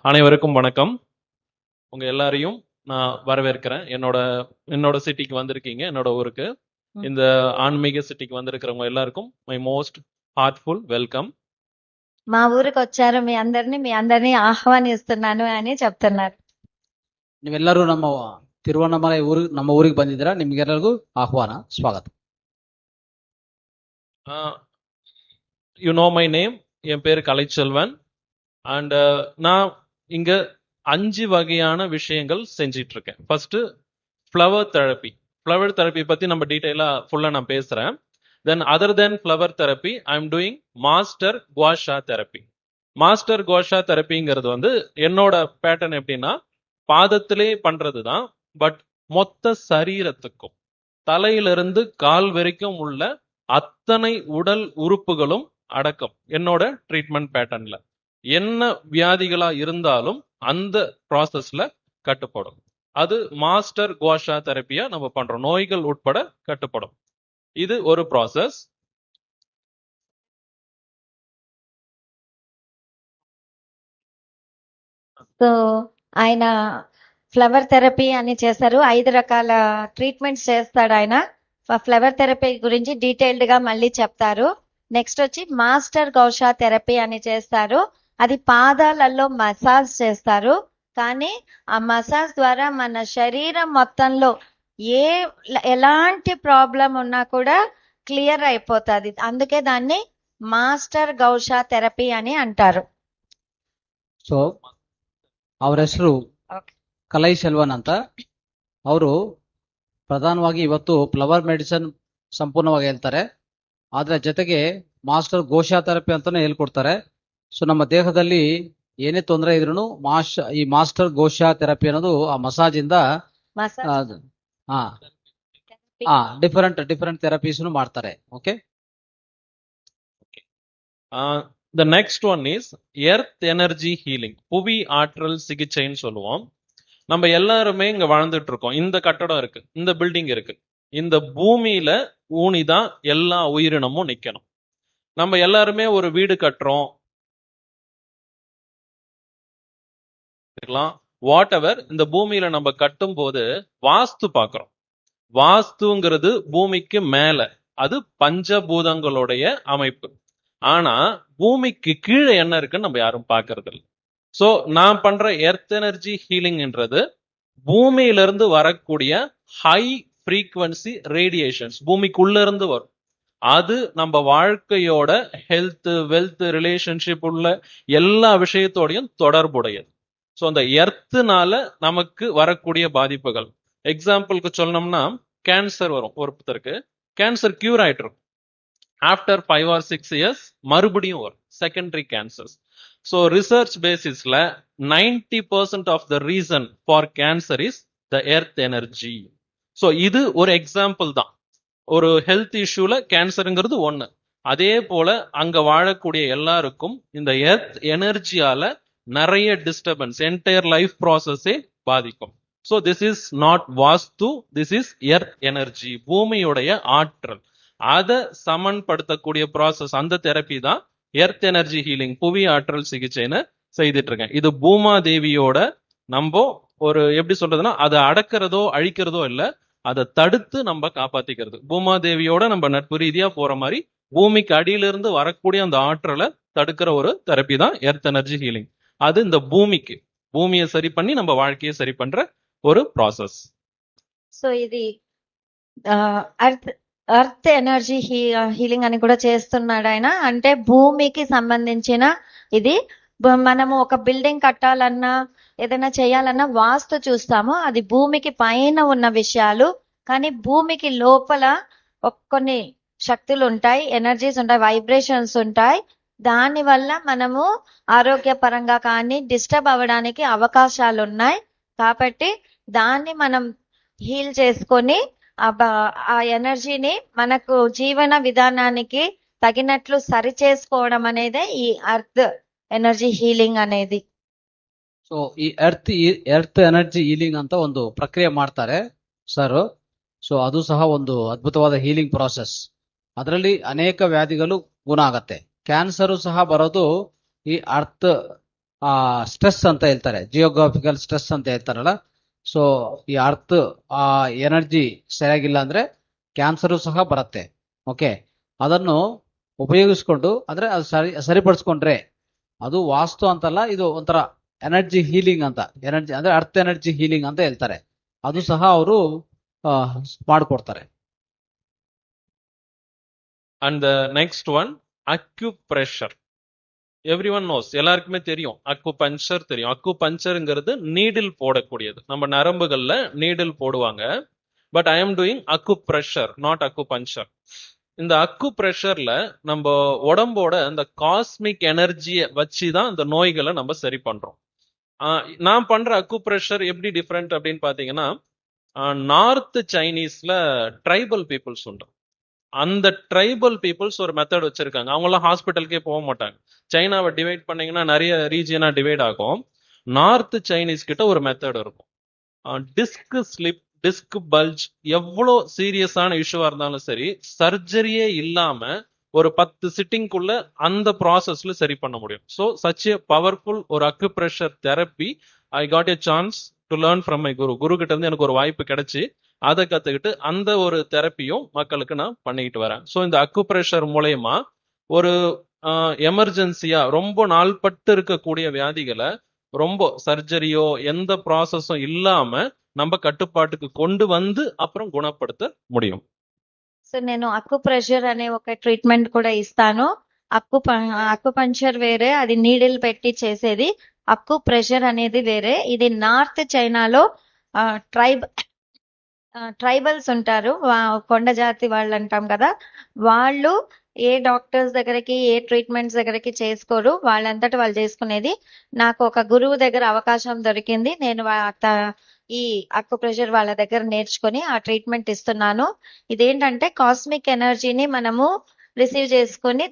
அனைவருக்கும் வணக்கம். உங்க எல்லாரையும் நான் வரவேற்கிறேன். என்னோட சிட்டிக்கு வந்திருக்கீங்க, என்னோட ஊருக்கு. இந்த ஆன்மீக சிட்டிக்கு வந்திருக்கிறவங்க எல்லாருக்கும் மை மோஸ்ட் హార్ట్ఫుల్ వెల్కమ్. మా ఊరికి వచ్చారు, మీ అందరినీ ఆహ్వానిస్తున్నాను అని చెప్తున్నారు. ನೀವೆಲ್ಲರೂ ತಿರುವಣ್ಣಾಮಲೈ ನಮ್ಮ ಊರಿಗೆ ಬಂದಿದ್ದೀರಾ. ನಿಮ್ಗೆಲ್ಲರಿಗೂ ಆಹ್ವಾನ, ಸ್ವಾಗತ. You know my name. என் பேர் கலைச்செல்வன். அண்ட் நான் இங்க 5 வகையான விஷயங்கள் செஞ்சிட்டு இருக்கேன். First flower therapy. Flower therapy பத்தி நம்ம டீட்டெயிலா ஃபுல்லா நான் பேசுறேன். Then other then flower therapy I am doing master gua sha therapy. Master gua sha தெரப்பிங்கிறது என்னோட பேட்டர்ன் எப்படின்னா, பாதத்திலே பண்றது தான். பட் மொத்த சரீரத்துக்கும் தலையிலிருந்து கால் வரைக்கும் உள்ள அத்தனை உடல் உறுப்புகளும் அடக்கம் என்னோட ட்ரீட்மெண்ட் பேட்டர்ன்ல. என்ன வியாதிகளா இருந்தாலும் அந்த ப்ராசஸ்ல கட்டுப்படும். அது மாஸ்டர் குவாஷா தெரப்பியா நம்ம பண்றோம். நோய்கள் உட்பட கட்டுப்படும். இது ஒரு ப்ராசஸ். సో ఆయన ఫ్లవర్ థెరపీ అని చేశారు. 5 రకాల ట్రీట్మెంట్స్ చేస్తాడు ఆయన. ఫ్లవర్ థెరపీ గురించి డీటెయిల్డ్ గా మళ్ళీ చెప్తారు. నెక్స్ట్ వచ్చి మాస్టర్ గౌషా థెరపీ అని చేస్తారు. అది పాదాలలో మసాజ్ చేస్తారు. కానీ ఆ మసాజ్ ద్వారా మన శరీరం మొత్తంలో ఎలాంటి ప్రాబ్లం ఉన్నా కూడా క్లియర్ అయిపోతుంది. అందుకే దాన్ని మాస్టర్ గౌషా థెరపీ అని అంటారు. ಸೊ ಅವರ ಹೆಸರು ಕಲೈ ಸೆಲ್ವನ್ ಅಂತ. ಅವರು ಪ್ರಧಾನವಾಗಿ ಇವತ್ತು ಫ್ಲವರ್ ಮೆಡಿಸಿನ್ ಸಂಪೂರ್ಣವಾಗಿ ಹೇಳ್ತಾರೆ. ಆದ್ರೆ ಜೊತೆಗೆ ಮಾಸ್ಟರ್ ಗೋಷಾ ಥೆರಪಿ ಅಂತಾನೆ ಹೇಳ್ಕೊಡ್ತಾರೆ. ಸೊ ನಮ್ಮ ದೇಹದಲ್ಲಿ ಏನೇ ತೊಂದರೆ ಇದ್ರೂ ಈ ಮಾಸ್ಟರ್ ಗೋಷಾ ಥೆರಪಿ ಅನ್ನೋದು ಆ ಮಸಾಜ್ ಇಂದ ಡಿಫರೆಂಟ್ ಥೆರಪೀಸ್ ಮಾಡ್ತಾರೆ. Okay. The next one is earth energy healing. புவி ஆற்றல் சிகிச்சைன்னு சொல்லுவோம். நம்ம எல்லாருமே இங்க வாழ்ந்துட்டு இருக்கோம். இந்த கட்டடம் இருக்கு, இந்த பில்டிங் இருக்கு. இந்த பூமியில ஊனிதான் எல்லா உயிரினமும் நிக்கணும். நம்ம எல்லாருமே ஒரு வீடு கட்டுறோம், வாட் எவர். இந்த பூமியில நம்ம கட்டும் போது வாஸ்து பாக்குறோம். வாஸ்துங்கிறது பூமிக்கு மேல, அது பஞ்சபூதங்களுடைய அமைப்பு. ஆனா பூமிக்கு கீழே என்ன இருக்குன்னு நம்ம யாரும் பாக்குறது இல்லை. சோ நான் பண்ற எர்த் எனர்ஜி ஹீலிங்ன்றது பூமியிலிருந்து வரக்கூடிய ஹை ஃப்ரீக்வன்சி ரேடியேஷன்ஸ் பூமிக்குள்ள இருந்து வரும். அது நம்ம வாழ்க்கையோட ஹெல்த், வெல்த், ரிலேஷன்ஷிப் உள்ள எல்லா விஷயத்தோடையும் தொடர்புடையது. ஸோ அந்த எர்த்துனால நமக்கு வரக்கூடிய பாதிப்புகள், எக்ஸாம்பிளுக்கு சொல்லணும்னா கேன்சர் வரும். ஒருத்தருக்கு கேன்சர் கியூர் ஆயிட்டு இருக்கும். ஆஃப்டர் 5 or 6 years மறுபடியும் வரும் செகண்டரி கேன்சர்ஸ். ஸோ ரிசர்ச் பேசிஸ்ல 90% of the reason for cancer is the earth energy. So இது ஒரு எக்ஸாம்பிள் தான். ஒரு ஹெல்த் இஷ்யூல கேன்சருங்கிறது ஒண்ணு. அதே போல அங்க வாழக்கூடிய எல்லாருக்கும் இந்த எர்த் எனர்ஜியால நிறைய டிஸ்டர்பன்ஸ், என்டையர் லைஃப் ப்ராசஸே பாதிக்கும். So this is not vastu, this is earth energy, பூமியுடைய ஆற்றல். அதை சமன்படுத்தக்கூடிய ப்ராசஸ், அந்த தெரப்பி தான் எர்த் எனர்ஜி ஹீலிங், புவி ஆற்றல் சிகிச்சைன்னு செய்துட்டு இருக்கேன். இது பூமாதேவியோட நம்ம ஒரு எப்படி சொல்றதுன்னா, அதை அடக்கிறதோ அழிக்கிறதோ இல்ல, அதை தடுத்து நம்ம காப்பாத்திக்கிறது. பூமாதேவியோட நம்ம நட்பு ரீதியா போற மாதிரி பூமிக்கு அடியிலிருந்து வரக்கூடிய அந்த ஆற்றலை தடுக்கிற ஒரு தெரப்பி தான் எர்த் எனர்ஜி ஹீலிங். அது இந்த பூமியை சரி பண்ணி நம்ம வாழ்க்கையை சரி பண்ற ஒரு ப்ராசஸ். సో ఇది ఎర్త్ ఎనర్జీ హీలింగ్ అని కూడా చేస్తున్నాడు ఆయన. అంటే భూమికి సంబంధించిన ఇది. మనము ఒక బిల్డింగ్ కట్టాలన్నా ఏదైనా చేయాలన్నా వాస్తు చూస్తాము, అది భూమికి పైన ఉన్న విషయాలు. కానీ భూమికి లోపల కొన్ని శక్తులు ఉంటాయి, ఎనర్జీస్ ఉంటాయి, వైబ్రేషన్స్ ఉంటాయి. దాని వల్ల మనము ఆరోగ్యపరంగా కానీ డిస్టర్బ్ అవ్వడానికి అవకాశాలు ఉన్నాయి. కాబట్టి దాన్ని మనం హీల్ చేసుకొని ఆ ఎనర్జీని మనకు జీవన విధానానికి తగినట్లు సరి చేసుకోవడం అనేదే ఈ ఎర్త్ ఎనర్జీ హీలింగ్ అనేది. ಸೊ ಈ ಎರ್ತ್ ಎನರ್ಜಿ ಹೀಲಿಂಗ್ ಅಂತ ಒಂದು ಪ್ರಕ್ರಿಯೆ ಮಾಡ್ತಾರೆ ಸರ್. ಸೊ ಅದು ಸಹ ಒಂದು ಅದ್ಭುತವಾದ ಹೀಲಿಂಗ್ ಪ್ರಾಸೆಸ್. ಅದರಲ್ಲಿ ಅನೇಕ ವ್ಯಾಧಿಗಳು ಗುಣ ಆಗತ್ತೆ. ಕ್ಯಾನ್ಸರ್ ಸಹ ಬರೋದು ಈ ಅರ್ತ್ ಸ್ಟ್ರೆಸ್ ಅಂತ ಹೇಳ್ತಾರೆ, ಜಿಯೋಗ್ರಾಫಿಕಲ್ ಸ್ಟ್ರೆಸ್ ಅಂತ ಹೇಳ್ತಾರಲ್ಲ. ಸೊ ಈ ಅರ್ತ್ ಆ ಎನರ್ಜಿ ಸರಿಯಾಗಿಲ್ಲ ಅಂದ್ರೆ ಕ್ಯಾನ್ಸರ್ ಸಹ ಬರುತ್ತೆ. ಓಕೆ, ಅದನ್ನು ಉಪಯೋಗಿಸ್ಕೊಂಡು ಅಂದ್ರೆ ಅದು ಸರಿಪಡಿಸ್ಕೊಂಡ್ರೆ ಅದು ವಾಸ್ತು ಅಂತಲ್ಲ, ಇದು ಒಂಥರ ಎನರ್ಜಿ ಹೀಲಿಂಗ್ ಅಂತ, ಎನರ್ಜಿ ಅಂದ್ರೆ ಅರ್ತ್ ಎನರ್ಜಿ ಹೀಲಿಂಗ್ ಅಂತ ಹೇಳ್ತಾರೆ. ಅದು ಸಹ ಅವರು ಮಾಡಿಕೊಡ್ತಾರೆ. And the next one, acupressure. Everyone knows, எல்லாருக்குமே தெரியும் அக்குபஞ்சர் தெரியும். அக்குபஞ்சர்ங்கிறது நீடில் போடக்கூடியது, நம்ம நரம்புகள்ல நீடில் போடுவாங்க. But I am doing acupressure, not acupuncture. இந்த அக்குப்ரெஷர்ல நம்ம உடம்போட அந்த காஸ்மிக் எனர்ஜியை வச்சுதான் இந்த நோய்களை நம்ம சரி பண்றோம். நான் பண்ற அக்குப்ரெஷர் எப்படி டிஃப்ரெண்ட் அப்படின்னு பாத்தீங்கன்னா, நார்த் சைனீஸ்ல ட்ரைபல் பீப்புள்ஸ் உண்டு. அந்த ட்ரைபல் பீப்புள்ஸ் ஒரு மெத்தட் வச்சிருக்காங்க. அவங்களாம் ஹாஸ்பிட்டலுக்கே போக மாட்டாங்க. சைனாவை டிவைட் பண்ணீங்கன்னா நிறைய ரீஜியனா டிவைட் ஆகும். நார்த் சைனீஸ் கிட்ட ஒரு மெத்தட் இருக்கும். டிஸ்க் ஸ்லிப், டிஸ்க் பல்ஜ், எவ்வளோ சீரியஸான இஷ்யூவா இருந்தாலும் சரி, சர்ஜரியே இல்லாம ஒரு 10 சிட்டிங்குள்ள அந்த ப்ராசஸ்ல சரி பண்ண முடியும். ஸோ சச் ஏ பவர்ஃபுல் ஒரு acupressure therapy I got a chance to learn from my guru. குரு கிட்ட இருந்து எனக்கு ஒரு வாய்ப்பு கிடைச்சி அதை கத்துக்கிட்டு அந்த ஒரு தெரப்பியும் மக்களுக்கு நான் பண்ணிக்கிட்டு வரேன். ஸோ இந்த அக்குப்ரெஷர் மூலயமா ஒரு எமர்ஜென்சியா ரொம்ப நாள்பட்டு இருக்கக்கூடிய வியாதிகளை ரொம்ப சர்ஜரியோ எந்த ப்ராசஸும் இல்லாம நம்ம கட்டுப்பாட்டுக்கு கொண்டு வந்து அப்புறம் குணப்படுத்த முடியும். సో నేను అక్యుప్రెషర్ అనే ఒక ట్రీట్మెంట్ కూడా ఇస్తాను. అక్యుపంచర్ వేరే, అది నీడిల్ పెట్టి చేసేది. అక్యుప్రెషర్ అనేది వేరే. ఇది నార్త్ చైనాలో ట్రైబల్స్ ఉంటారు, కొండ జాతి వాళ్ళు అంటాం కదా, వాళ్ళు ఏ డాక్టర్స్ దగ్గరికి ఏ ట్రీట్మెంట్స్ దగ్గరికి చేసుకోరు, వాళ్ళంతటి వాళ్ళు చేసుకునేది. నాకు ఒక గురువు దగ్గర అవకాశం దొరికింది. నేను ఈ అక్యుప్రెషర్ వాళ్ళ దగ్గర నేర్చుకొని ఆ ట్రీట్మెంట్ ఇస్తున్నాను. ఇదేంటంటే కాస్మిక్ ఎనర్జీని మనము రిసీవ్ చేసుకొని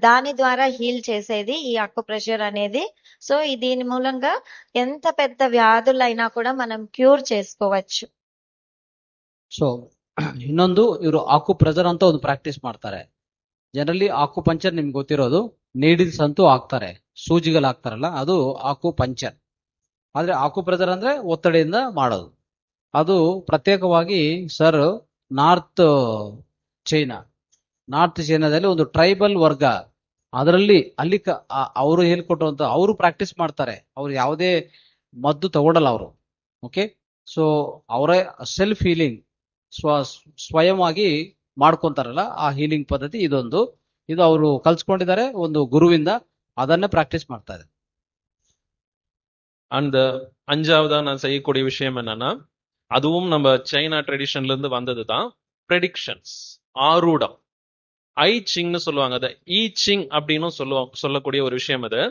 దాని ద్వారా హీల్ చేసేది ఈ అక్యుప్రెషర్ అనేది. సో దీని మూలంగా ఎంత పెద్ద వ్యాధులైనా కూడా మనం క్యూర్ చేసుకోవచ్చు. ಸೊ ಇನ್ನೊಂದು, ಇವರು ಆಕ್ಯುಪ್ರೆಷರ್ ಅಂತ ಒಂದು ಪ್ರಾಕ್ಟೀಸ್ ಮಾಡ್ತಾರೆ. ಜನರಲಿ ಆಕ್ಯುಪಂಚರ್ ನಿಮ್ಗೆ ಗೊತ್ತಿರೋದು, ನೀಡಿಲ್ಸ್ ಅಂತೂ ಹಾಕ್ತಾರೆ, ಸೂಜಿಗಳು ಹಾಕ್ತಾರಲ್ಲ, ಅದು ಆಕ್ಯುಪಂಚರ್. ಆದ್ರೆ ಆಕ್ಯುಪ್ರೆಷರ್ ಅಂದ್ರೆ ಒತ್ತಡೆಯಿಂದ ಮಾಡೋದು. ಅದು ಪ್ರತ್ಯೇಕವಾಗಿ ಸರ್ ನಾರ್ತ್ ಚೈನಾದಲ್ಲಿ ಒಂದು ಟ್ರೈಬಲ್ ವರ್ಗ, ಅದರಲ್ಲಿ ಅಲ್ಲಿ ಅವರು ಹೇಳ್ಕೊಟ್ಟಂತ ಅವರು ಪ್ರಾಕ್ಟೀಸ್ ಮಾಡ್ತಾರೆ. ಅವ್ರು ಯಾವುದೇ ಮದ್ದು ತಗೊಳಲ್ಲ ಅವರು. ಓಕೆ, ಸೊ ಅವರೇ ಸೆಲ್ಫ್ ಹೀಲಿಂಗ್ ಸ್ವಯಂವಾಗಿ ಮಾಡ್ಕೊಂತಾರಲ್ಲ, ಆ ಹೀಲಿಂಗ್ ಪದ್ಧತಿ ಇದೊಂದು. ಇದು ಅವರು ಕಲ್ಸ್ಕೊಂಡಿದ್ದಾರೆ ಒಂದು ಗುರುವಿಂದ, ಅದನ್ನೇ ಪ್ರಾಕ್ಟೀಸ್ ಮಾಡ್ತಾರೆ. அந்த அஞ்சாவதா நான் செய்யக்கூடிய விஷயம் என்னன்னா, அதுவும் நம்ம சைனா ட்ரெடிஷன்ல இருந்து வந்ததுதான், ப்ரெடிக்ஷன்ஸ், ஆரூடம். ஐ சிங்னு சொல்லுவாங்க, அதை ஈ சிங் அப்படின்னு சொல்லக்கூடிய ஒரு விஷயம் அது.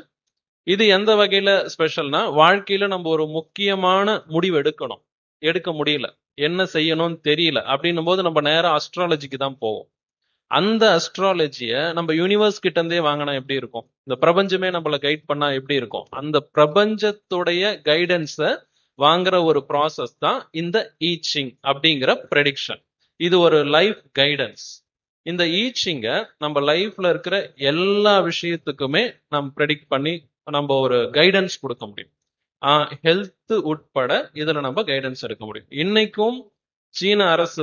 இது எந்த வகையில ஸ்பெஷல்னா, வாழ்க்கையில நம்ம ஒரு முக்கியமான முடிவு எடுக்க முடியல, என்ன செய்யணும்னு தெரியல அப்படின்னும் போது நம்ம நேரம் அஸ்ட்ராலஜிக்கு தான் போவோம். அந்த அஸ்ட்ராலஜிய நம்ம யூனிவர்ஸ் கிட்ட இருந்தே வாங்கினா எப்படி இருக்கும், இந்த பிரபஞ்சமே நம்மள கைட் பண்ணா எப்படி இருக்கும், அந்த பிரபஞ்சத்துடைய கைடன்ஸை வாங்குற ஒரு ப்ராசஸ் தான் இந்த ஈச்சிங் அப்படிங்கிற ப்ரெடிக்ஷன். இது ஒரு லைஃப் கைடன்ஸ். இந்த ஈச்சிங்க நம்ம லைஃப்ல இருக்கிற எல்லா விஷயத்துக்குமே நம்ம ப்ரெடிக்ட் பண்ணி நம்ம ஒரு கைடன்ஸ் கொடுக்க முடியும். ஹெல்த் உட்பட இதுல நம்ம கைடன்ஸ் எடுக்க முடியும். இன்னைக்கும் சீன அரசு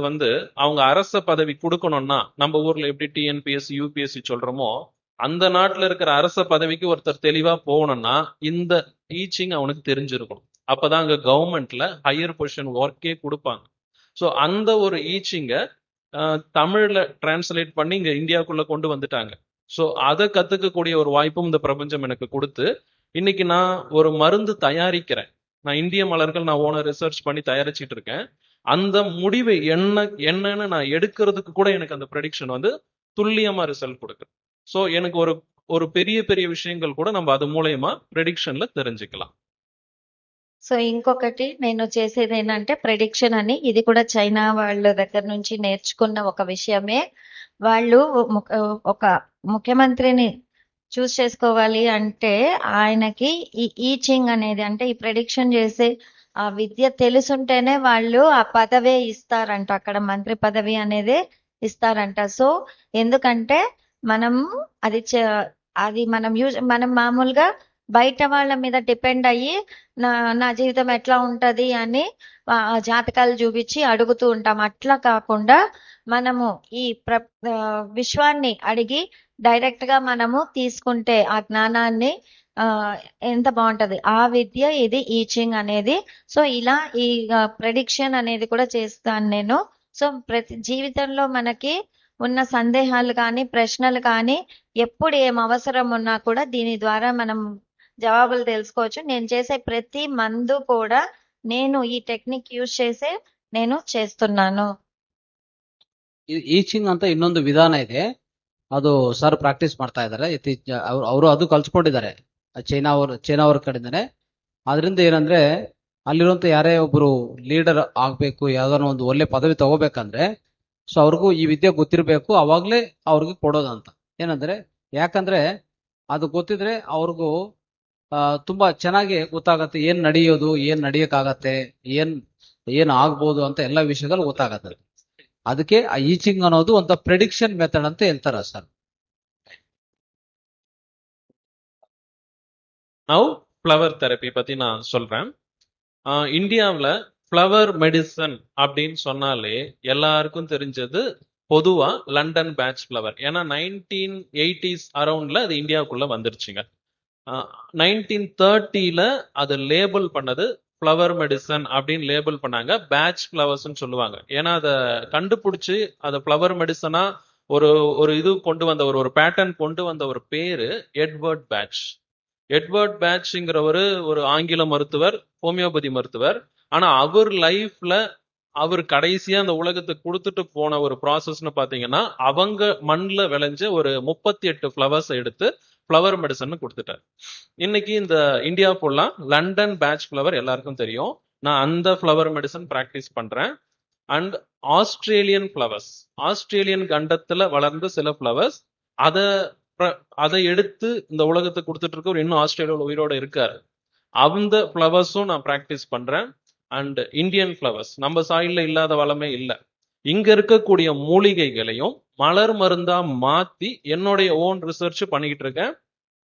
அவங்க அரச பதவி கொடுக்கணும்னா, நம்ம ஊர்ல எப்படி டிஎன்பிஎஸ்சி யூபிஎஸ்சி சொல்றோமோ, அந்த நாட்டுல இருக்கிற அரச பதவிக்கு ஒருத்தர் தெளிவா போகணும்னா இந்த டீச்சிங் அவனுக்கு தெரிஞ்சிருக்கணும். அப்பதான் அங்க கவர்மெண்ட்ல ஹையர் பொசிஷன் ஒர்க்கே கொடுப்பாங்க. ஸோ அந்த ஒரு ஈச்சிங்க தமிழ்ல டிரான்ஸ்லேட் பண்ணி இங்க இந்தியாவுக்குள்ள கொண்டு வந்துட்டாங்க. ஸோ அதை கத்துக்கக்கூடிய ஒரு வாய்ப்பும் இந்த பிரபஞ்சம் எனக்கு கொடுத்து, இன்னைக்கு நான் ஒரு மருந்து தயாரிக்கிறேன். நான் இந்திய மலர்கள் நான் ஓன ரிசர்ச் பண்ணி தயாரிச்சுட்டு இருக்கேன். அந்த முடிவு என்னன்னு நான் எடுக்கிறதுக்கு கூட எனக்கு அந்த ப்ரெடிக்ஷன் துல்லியமா ரிசல்ட் கொடுக்குது. ஸோ எனக்கு ஒரு பெரிய பெரிய விஷயங்கள் கூட நம்ம அது மூலயமா ப்ரெடிக்ஷன்ல தெரிஞ்சுக்கலாம். సో ఇంకొకటి నేను చేసేది ఏంటంటే ప్రెడిక్షన్ అని, ఇది కూడా చైనా వాళ్ళ దగ్గర నుంచి నేర్చుకున్న ఒక విషయమే. వాళ్ళు ఒక ముఖ్యమంత్రిని చూస్ చేసుకోవాలి అంటే ఆయనకి ఈ ఈచింగ్ అనేది, అంటే ఈ ప్రెడిక్షన్ చేసే ఆ విద్య తెలుసుంటేనే వాళ్ళు ఆ పదవే ఇస్తారంట, అక్కడ మంత్రి పదవి అనేది ఇస్తారంట. సో ఎందుకంటే మనం మనం మామూలుగా బయట వాళ్ళ మీద డిపెండ్ అయ్యి నా జీవితం ఎట్లా ఉంటది అని జాతకాలు చూపించి అడుగుతూ ఉంటాం. అట్లా కాకుండా మనము ఈ విశ్వాన్ని అడిగి డైరెక్ట్ గా మనము తీసుకుంటే ఆ జ్ఞానాన్ని ఎంత బాగుంటది. ఆ విద్య ఇది ఈచింగ్ అనేది. సో ఇలా ఈ ప్రెడిక్షన్ అనేది కూడా చేస్తాను నేను. సో ప్రతి జీవితంలో మనకి ఉన్న సందేహాలు కానీ ప్రశ్నలు కానీ ఎప్పుడు ఏం అవసరం ఉన్నా కూడా దీని ద్వారా మనం జవాబులు తెలుసుకోవచ్చు. నేను చేసే ప్రతి మందు కూడా నేను ఈ టెక్నిక్ యూజ్ చేసే నేను చేస్తున్నాను. ಈಚಿಂಗ್ ಅಂತ ಇನ್ನೊಂದು ವಿಧಾನ ಇದೆ. ಅದು ಸರ್ ಪ್ರಾಕ್ಟೀಸ್ ಮಾಡ್ತಾ ಇದ್ದಾರೆ. ಅವರು ಅದು ಕಲ್ಸ್ಕೊಂಡಿದ್ದಾರೆ ಚೈನಾ ಅವ್ರ ಕಡೆಯಿಂದಾನೆ. ಅದರಿಂದ ಏನಂದ್ರೆ ಅಲ್ಲಿರುವಂತ ಯಾರೇ ಒಬ್ರು ಲೀಡರ್ ಆಗ್ಬೇಕು, ಯಾವ್ದಾರ ಒಂದು ಒಳ್ಳೆ ಪದವಿ ತಗೋಬೇಕಂದ್ರೆ ಸೊ ಅವ್ರಿಗೂ ಈ ವಿದ್ಯೆ ಗೊತ್ತಿರ್ಬೇಕು, ಅವಾಗ್ಲೇ ಅವ್ರಿಗೆ ಕೊಡೋದಂತ. ಏನಂದ್ರೆ ಯಾಕಂದ್ರೆ ಅದು ಗೊತ್ತಿದ್ರೆ ಅವ್ರಿಗೂ ತುಂಬಾ ಚೆನ್ನಾಗಿ ಗೊತ್ತಾಗತ್ತೆ ಏನ್ ನಡೆಯೋದು, ಏನ್ ನಡೆಯಕ್ಕಾಗತ್ತೆ, ಏನ್ ಆಗ್ಬೋದು ಅಂತ ಎಲ್ಲಾ ವಿಷಯದಲ್ಲಿ ಗೊತ್ತಾಗತ್ತೆ. ಅದಕ್ಕೆ ಆ ಈಚಿಂಗ್ ಅನ್ನೋದು ಒಂದು ಪ್ರೆಡಿಕ್ಷನ್ ಮೆಥಡ್ ಅಂತ ಹೇಳ್ತಾರ ಸರ್. நவ் ஃப்ளவர் தெரப்பி பத்தி நான் சொல்றேன். இந்தியாவில் ஃப்ளவர் மெடிசன் அப்படின்னு சொன்னாலே எல்லாருக்கும் தெரிஞ்சது பொதுவா லண்டன் பேட்ச் ஃப்ளவர். ஏன்னா 1980s அரௌண்ட்ல அது இந்தியாவுக்குள்ள வந்துருச்சுங்க. 1930ல அது லேபிள் பண்ணது ஃப்ளவர் மெடிசன் அப்படின்னு லேபிள் பண்ணாங்க. பேட்ச் ஃப்ளவர்ஸ்ன்னு சொல்லுவாங்க. ஏன்னா அதை கண்டுபிடிச்சு அதை ஃப்ளவர் மெடிசனா ஒரு இது கொண்டு வந்த ஒரு பேட்டர்ன் கொண்டு வந்த ஒரு பேரு எட்வர்ட் பேட்ச். எட்வர்ட் பேட்ச்ங்கிறவர் ஒரு ஆங்கில மருத்துவர், ஹோமியோபதி மருத்துவர். ஆனா அவர் லைஃப்ல அவர் கடைசியா அந்த உலகத்துக்கு கொடுத்துட்டு போன ஒரு ப்ராசஸ்னு பாத்தீங்கன்னா அவங்க மண்ணில் விளைஞ்ச ஒரு 38 ஃப்ளவர்ஸ் எடுத்து ஃப்ளவர் மெடிசன் கொடுத்துட்டார். இன்னைக்கு இந்த இந்தியா ஃபுல்லா லண்டன் பேட்ச் ஃப்ளவர் எல்லாருக்கும் தெரியும். நான் அந்த ஃப்ளவர் மெடிசன் பிராக்டிஸ் பண்றேன். அண்ட் ஆஸ்திரேலியன் ஃப்ளவர்ஸ், ஆஸ்திரேலியன் கண்டத்துல வளர்ந்த சில ஃப்ளவர்ஸ், அதை எடுத்து இந்த உலகத்துக்கு கொடுத்துட்டு இருக்க ஒரு இன்னும் ஆஸ்திரேலியாவில் உயிரோட இருக்காரு. அந்த ஃப்ளவர்ஸும் நான் பிராக்டிஸ் பண்றேன். அண்ட் இந்தியன் ஃப்ளவர்ஸ் நம்ம சாயில்ல இல்லாத வளமே இல்லை. இங்க இருக்கக்கூடிய மூலிகைகளையும் மலர் மருந்தா மாத்தி என்னுடைய ஓன் ரிசர்ச் பண்ணிக்கிட்டு இருக்கேன்.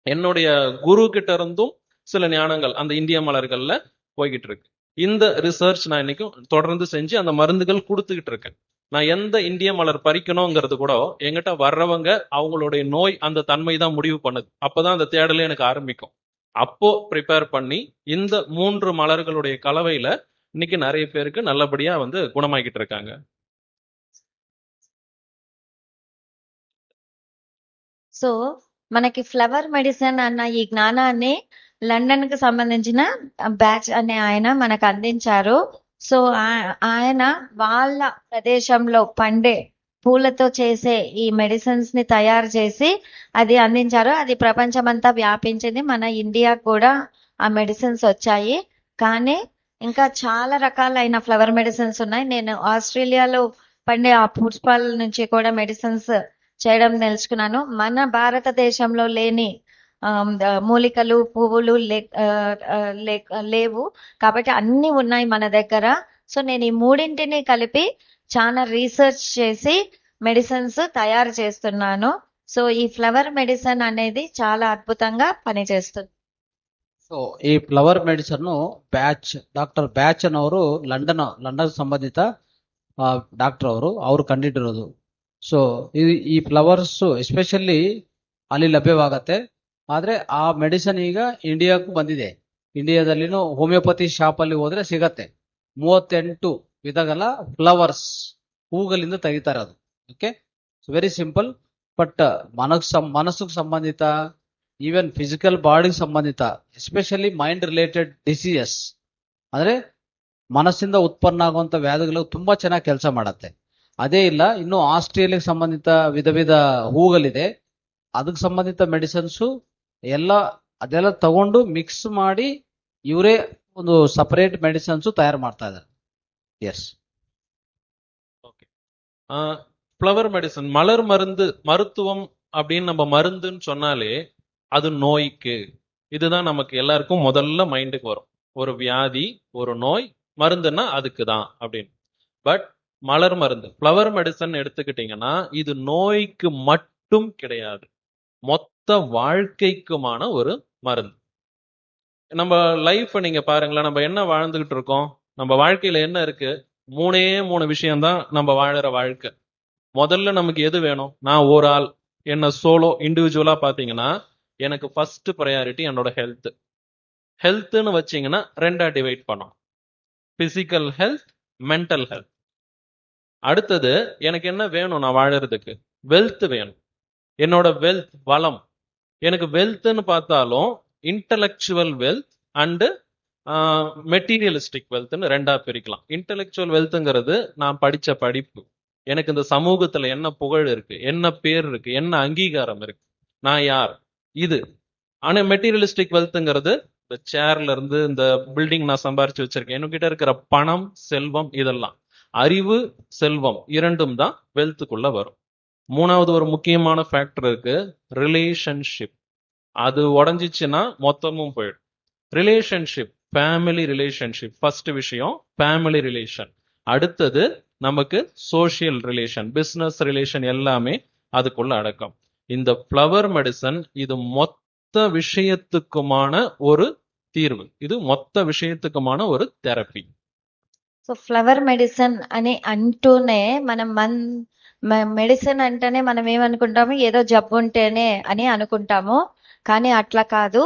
என்னுடைய குரு கிட்ட இருந்தும் சில ஞானங்கள் அந்த இந்திய மலர்கள்ல போய்கிட்டு இருக்கு. இந்த ரிசர்ச் நான் இன்னைக்கும் தொடர்ந்து செஞ்சு அந்த மருந்துகள் கொடுத்துக்கிட்டு இருக்கேன். நான் எந்த இந்திய மலர் பறிக்கணுங்கிறது கூட எங்கிட்ட வர்றவங்க அவங்களுடைய நோய் அந்த தன்மை தான் முடிவு பண்ணுது. அப்பதான் அந்த தேடலே எனக்கு ஆரம்பிக்கும். அப்போ ப்ரிப்பேர் பண்ணி இந்த 3 மலர்களுடைய கலவையில இன்னைக்கு நிறைய பேருக்கு நல்லபடியா குணமாக்கிட்டு இருக்காங்க. సో మనకి ఫ్లవర్ మెడిసిన్ అన్న ఈ జ్ఞానాన్ని లండన్ కి సంబంధించిన బ్యాచ్ అనే ఆయన మనకు అందించారు. సో ఆయన వాళ్ళ ప్రదేశంలో పండే పూలతో చేసే ఈ మెడిసిన్స్ ని తయారు చేసి అది అందించారు. అది ప్రపంచమంతా వ్యాపించింది. మన ఇండియా కూడా ఆ మెడిసిన్స్ వచ్చాయి. కానీ ఇంకా చాలా రకాలైన ఫ్లవర్ మెడిసిన్స్ ఉన్నాయి. నేను ఆస్ట్రేలియాలో పండే ఆ పుష్పాల నుంచి కూడా మెడిసిన్స్ చేయడం తెలుసుకున్నాను. మన భారతదేశంలో లేని మూలికలు, పువ్వులు లేవు. కాబట్టి అన్ని ఉన్నాయి మన దగ్గర. సో నేను ఈ మూడింటిని కలిపి చాలా రీసెర్చ్ చేసి మెడిసిన్స్ తయారు చేస్తున్నాను. సో ఈ ఫ్లవర్ మెడిసిన్ అనేది చాలా అద్భుతంగా పనిచేస్తుంది. ಸೊ ಈ ಫ್ಲವರ್ ಮೆಡಿಸನ್ ಡಾಕ್ಟರ್ ಬ್ಯಾಚ್ ಅನ್ನೋರು ಲಂಡನ್ ಸಂಬಂಧಿತ ಡಾಕ್ಟರ್ ಅವರು ಕಂಡಿಟ್ಟಿರೋದು. ಸೊ ಈ ಫ್ಲವರ್ಸ್ ಎಸ್ಪೆಷಲಿ ಅಲ್ಲಿ ಲಭ್ಯವಾಗತ್ತೆ. ಆದ್ರೆ ಆ ಮೆಡಿಸನ್ ಈಗ ಇಂಡಿಯಾಕ್ಕೂ ಬಂದಿದೆ. ಇಂಡಿಯಾದಲ್ಲಿನೂ ಹೋಮಿಯೋಪತಿ ಶಾಪ್ ಅಲ್ಲಿ ಹೋದ್ರೆ ಸಿಗತ್ತೆ. 38 ವಿಧಗಳ ಫ್ಲವರ್ಸ್ ಹೂಗಳಿಂದ ತೆಗಿತಾರೆ ಅದು. Okay, very simple. ಬಟ್ ಮನಸ್ಸಿಗೆ ಸಂಬಂಧಿತ, ಈವನ್ ಫಿಸಿಕಲ್ ಬಾಡಿಗೆ ಸಂಬಂಧಿತ, ಎಸ್ಪೆಷಲಿ ಮೈಂಡ್ ರಿಲೇಟೆಡ್ ಡಿಸೀಸಸ್ ಅಂದ್ರೆ ಮನಸ್ಸಿಂದ ಉತ್ಪನ್ನ ಆಗುವಂತ ವ್ಯಾಧಿಗಳು ತುಂಬಾ ಚೆನ್ನಾಗಿ ಕೆಲಸ ಮಾಡತ್ತೆ. ಅದೇ ಇಲ್ಲ, ಇನ್ನು ಆಸ್ಟ್ರೇಲಿಯಾಗೆ ಸಂಬಂಧಿತ ವಿಧ ಹೂಗಳಿದೆ, ಅದಕ್ಕೆ ಸಂಬಂಧಿತ ಮೆಡಿಸಿನ್ಸು ಅದೆಲ್ಲ ತಗೊಂಡು ಮಿಕ್ಸ್ ಮಾಡಿ ಇವರೇ ಒಂದು ಸಪರೇಟ್ ಮೆಡಿಸಿನ್ಸ್ ತಯಾರು ಮಾಡ್ತಾ ಇದ್ದಾರೆ. Yes, okay. ஃப்ளவர் மெடிசன், மலர் மருந்து, மருத்துவம் அப்படின்னு நம்ம மருந்துன்னு சொன்னாலே அது நோய்க்கு. இதுதான் நமக்கு எல்லாருக்கும் முதல்ல மைண்டுக்கு வரும். ஒரு வியாதி, ஒரு நோய், மருந்துன்னா அதுக்கு தான் அப்படின்னு. பட் மலர் மருந்து, ஃப்ளவர் மெடிசன் எடுத்துக்கிட்டீங்கன்னா இது நோய்க்கு மட்டும் கிடையாது, மொத்த வாழ்க்கைக்குமான ஒரு மருந்து. நம்ம லைஃப் நீங்க பாருங்களேன், நம்ம என்ன வாழ்ந்துகிட்டு இருக்கோம்? நம்ம வாழ்க்கையில என்ன இருக்கு? மூணே 3 விஷயம்தான் நம்ம வாழற வாழ்க்கை. முதல்ல நமக்கு எது வேணும்? நான் ஒரு ஆள், என்ன சோலோ இண்டிவிஜுவலா பாத்தீங்கன்னா, எனக்கு ஃபர்ஸ்ட் ப்ரையாரிட்டி என்னோட ஹெல்த். ஹெல்த்னு வச்சீங்கன்னா 2ஆ டிவைட் பண்ணோம். Physical health, mental health. அடுத்தது எனக்கு என்ன வேணும் நான் வாழறதுக்கு? வெல்த் வேணும். என்னோட வெல்த், வளம். எனக்கு வெல்த்னு பார்த்தாலும் இன்டலெக்சுவல் வெல்த் அண்டு மெட்டீரியலிஸ்டிக் வெல்த்னு 2ஆ பிரிக்கலாம். இன்டெலெக்சுவல் வெல்த்ங்கிறது நான் படிச்ச படிப்பு, எனக்கு இந்த சமூகத்துல என்ன புகழ் இருக்கு, என்ன பேர் இருக்கு, என்ன அங்கீகாரம் இருக்கு, நான் யார், இது. ஆனா மெட்டீரியலிஸ்டிக் வெல்த்ங்கிறது இந்த சேர்ல இருந்து இந்த பில்டிங் நான் சம்பாரிச்சு வச்சிருக்கேன், என்கிட்ட இருக்கிற பணம், செல்வம், இதெல்லாம். அறிவு, செல்வம் இரண்டும் தான் வெல்த்துக்குள்ள வரும். மூணாவது ஒரு முக்கியமான ஃபேக்டர் இருக்கு, ரிலேஷன்ஷிப். அது உடஞ்சிச்சுன்னா மொத்தமும் போயிடும். ரிலேஷன்ஷிப், ஃபேமிலி ரிலேஷன்ஷிப் ஃபர்ஸ்ட் விஷயம், ஃபேமிலி ரிலேஷன். அடுத்தது நமக்கு சோஷியல் ரிலேஷன், பிசினஸ் ரிலேஷன், எல்லாமே அதுக்குள்ள அடக்கம். இந்த ஃப்ளவர் மெடிசன் இது மொத்த விஷயத்துக்குமான ஒரு தீர்வு, இது மொத்த விஷயத்துக்குமான ஒரு தெரப்பி. సో ఫ్లవర్ మెడిసిన్ అని అంటూనే మనం మెడిసిన్ అంటేనే మనం ఏమనుకుంటాము, ఏదో జబ్బు ఉంటేనే అని అనుకుంటాము. కానీ అట్లా కాదు,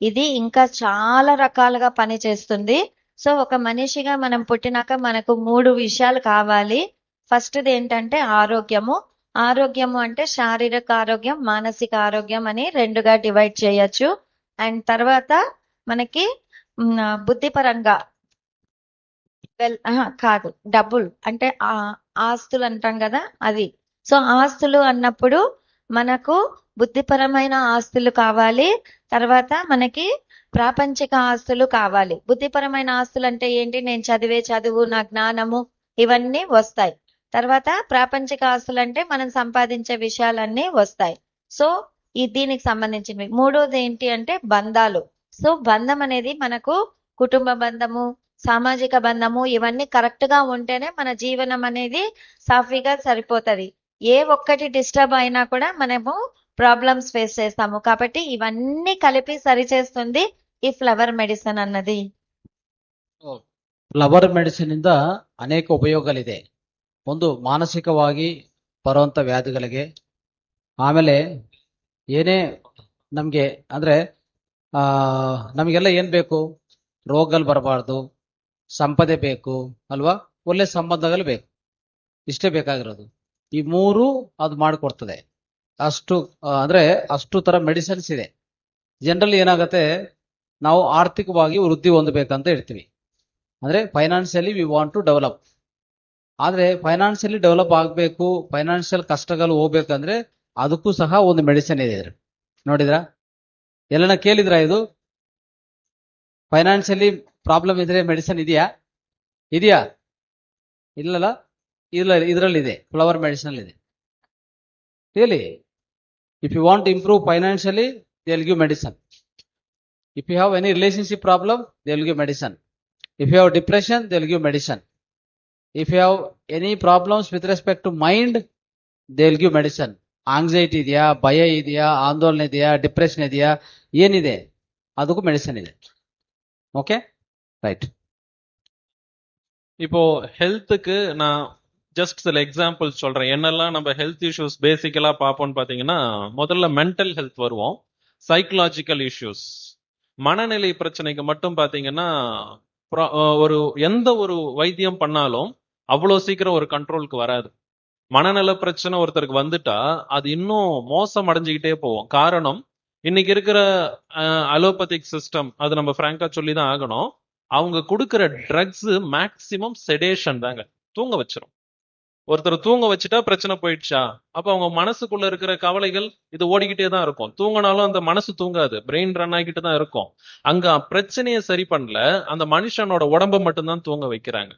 ఇది ఇంకా చాలా రకాలుగా పని చేస్తుంది. సో ఒక మనిషిగా మనం పుట్టినాక మనకు 3 విషయాలు కావాలి. ఫస్ట్ది ఏంటంటే ఆరోగ్యము. ఆరోగ్యము అంటే శారీరక ఆరోగ్యం, మానసిక ఆరోగ్యం అని 2గా డివైడ్ చేయొచ్చు. అండ్ తర్వాత మనకి బుద్ధిపరంగా కాదు, డబ్బులు అంటే ఆస్తులు అంటాం కదా, అది. సో ఆస్తులు అన్నప్పుడు మనకు బుద్ధిపరమైన ఆస్తులు కావాలి, తర్వాత మనకి ప్రాపంచిక ఆస్తులు కావాలి. బుద్ధిపరమైన ఆస్తులు అంటే ఏంటి? నేను చదివే చదువు, నా జ్ఞానము, ఇవన్నీ వస్తాయి. తర్వాత ప్రాపంచిక ఆస్తులు అంటే మనం సంపాదించే విషయాలన్నీ వస్తాయి. సో దీనికి సంబంధించినవి. మూడోది ఏంటి అంటే బంధాలు. సో బంధం అనేది మనకు కుటుంబ బంధము, సామాజిక బంధము, ఇవన్నీ కరెక్ట్ గా ఉంటేనే మన జీవనం అనేది సాఫీగా సరిపోతది. ఏ ఒక్కటి డిస్టర్బ్ అయినా కూడా మనము ప్రాబ్లమ్స్ ఫేస్ చేస్తాము. కాబట్టి ఇవన్నీ కలిపి సరిచేస్తుంది ఈ ఫ్లవర్ మెడిసిన్ అన్నది. ಫ್ಲವರ್ ಮೆಡಿಸಿನ್ ಇಂದ ಅನೇಕ ಉಪಯೋಗಗಳಿದೆ. ಒಂದು ಮಾನಸಿಕವಾಗಿ ಬರುವಂತ ವ್ಯಾಧಿಗಳಿಗೆ, ಆಮೇಲೆ ಏನೇ ನಮ್ಗೆ ಅಂದ್ರೆ ನಮಗೆಲ್ಲ ಏನ್ ಬೇಕು? ರೋಗಗಳು ಬರಬಾರ್ದು, ಸಂಪದೆ ಬೇಕು ಅಲ್ವಾ, ಒಳ್ಳೆ ಸಂಬಂಧಗಳು ಬೇಕು, ಇಷ್ಟೇ ಬೇಕಾಗಿರೋದು. ಈ 3 ಅದು ಮಾಡಿಕೊಡ್ತದೆ. ಅಷ್ಟು ಅಂದ್ರೆ ಅಷ್ಟು ತರ ಮೆಡಿಸಿನ್ಸ್ ಇದೆ. ಜನರಲಿ ಏನಾಗುತ್ತೆ, ನಾವು ಆರ್ಥಿಕವಾಗಿ ವೃದ್ಧಿ ಹೊಂದಬೇಕಂತ ಹೇಳ್ತೀವಿ, ಅಂದ್ರೆ financially we want to develop. ಆದ್ರೆ ಫೈನಾನ್ಷಿಯಲಿ ಡೆವಲಪ್ ಆಗಬೇಕು, ಫೈನಾನ್ಷಿಯಲ್ ಕಷ್ಟಗಳು ಹೋಗ್ಬೇಕಂದ್ರೆ ಅದಕ್ಕೂ ಸಹ ಒಂದು ಮೆಡಿಸಿನ್ ಇದೆ. ನೋಡಿದ್ರಾ? ಎಲ್ಲನ ಕೇಳಿದ್ರಾ? ಇದು ಫೈನಾನ್ಷಿಯಲಿ ಪ್ರಾಬ್ಲಮ್ ಇದ್ರೆ ಮೆಡಿಸಿನ್ ಇದೆಯಾ? ಇಲ್ಲಲ್ಲ, ಇದರಲ್ಲಿ ಇದೆ, ಫ್ಲವರ್ ಮೆಡಿಸಿನ್ ಇದೆ. Really, if you want improve financially they will give medicine. If you have any relationship problem they will give medicine. If you have depression, they will give medicine. If you have any problems with respect to mind, they will give medicine. Anxiety ಇದೆಯಾ, ಭಯ ಇದೆಯಾ, ಆಂದೋಲನ ಇದೆಯಾ, depression ಇದೆಯಾ, ಏನಿದೆ ಅದಕ್ಕೂ medicine ಇದೆ. Okay, right. இப்போ ஹெல்த்துக்கு நான் ஜஸ்ட் சில எக்ஸாம்பிள்ஸ் சொல்றேன். என்னெல்லாம் நம்ம ஹெல்த் இஷ்யூஸ் பேசிக்கலா பார்ப்போம்னு பாத்தீங்கன்னா, முதல்ல மென்டல் ஹெல்த் வருவோம், சைக்கலாஜிக்கல் இஷ்யூஸ். மனநிலை பிரச்சனைக்கு மட்டும் பாத்தீங்கன்னா ஒரு எந்த ஒரு வைத்தியம் பண்ணாலும் அவ்வளோ சீக்கிரம் ஒரு கண்ட்ரோலுக்கு வராது. மனநல பிரச்சனை ஒருத்தருக்கு வந்துட்டா அது இன்னும் மோசம் அடைஞ்சுக்கிட்டே போவோம். காரணம், இன்னைக்கு இருக்கிற அலோபதிக் சிஸ்டம், அது நம்ம பிராங்கா சொல்லி தான் ஆகணும். அவங்க கொடுக்கிற ட்ரக்ஸ் மேக்சிமம் செடேஷன் தாங்க, தூங்க வச்சிரும். ஒருத்தர் தூங்க வச்சுட்டா பிரச்சனை போயிடுச்சா, அப்ப அவங்க மனசுக்குள்ள இருக்கிற கவலைகள் இது ஓடிக்கிட்டே தான் இருக்கும். தூங்கினாலும் அந்த மனசு தூங்காது, பிரெயின் ரன் ஆகிட்டு தான் இருக்கும். அங்க பிரச்சனையை சரி பண்ணல, அந்த மனுஷனோட உடம்ப மட்டும்தான் தூங்க வைக்கிறாங்க.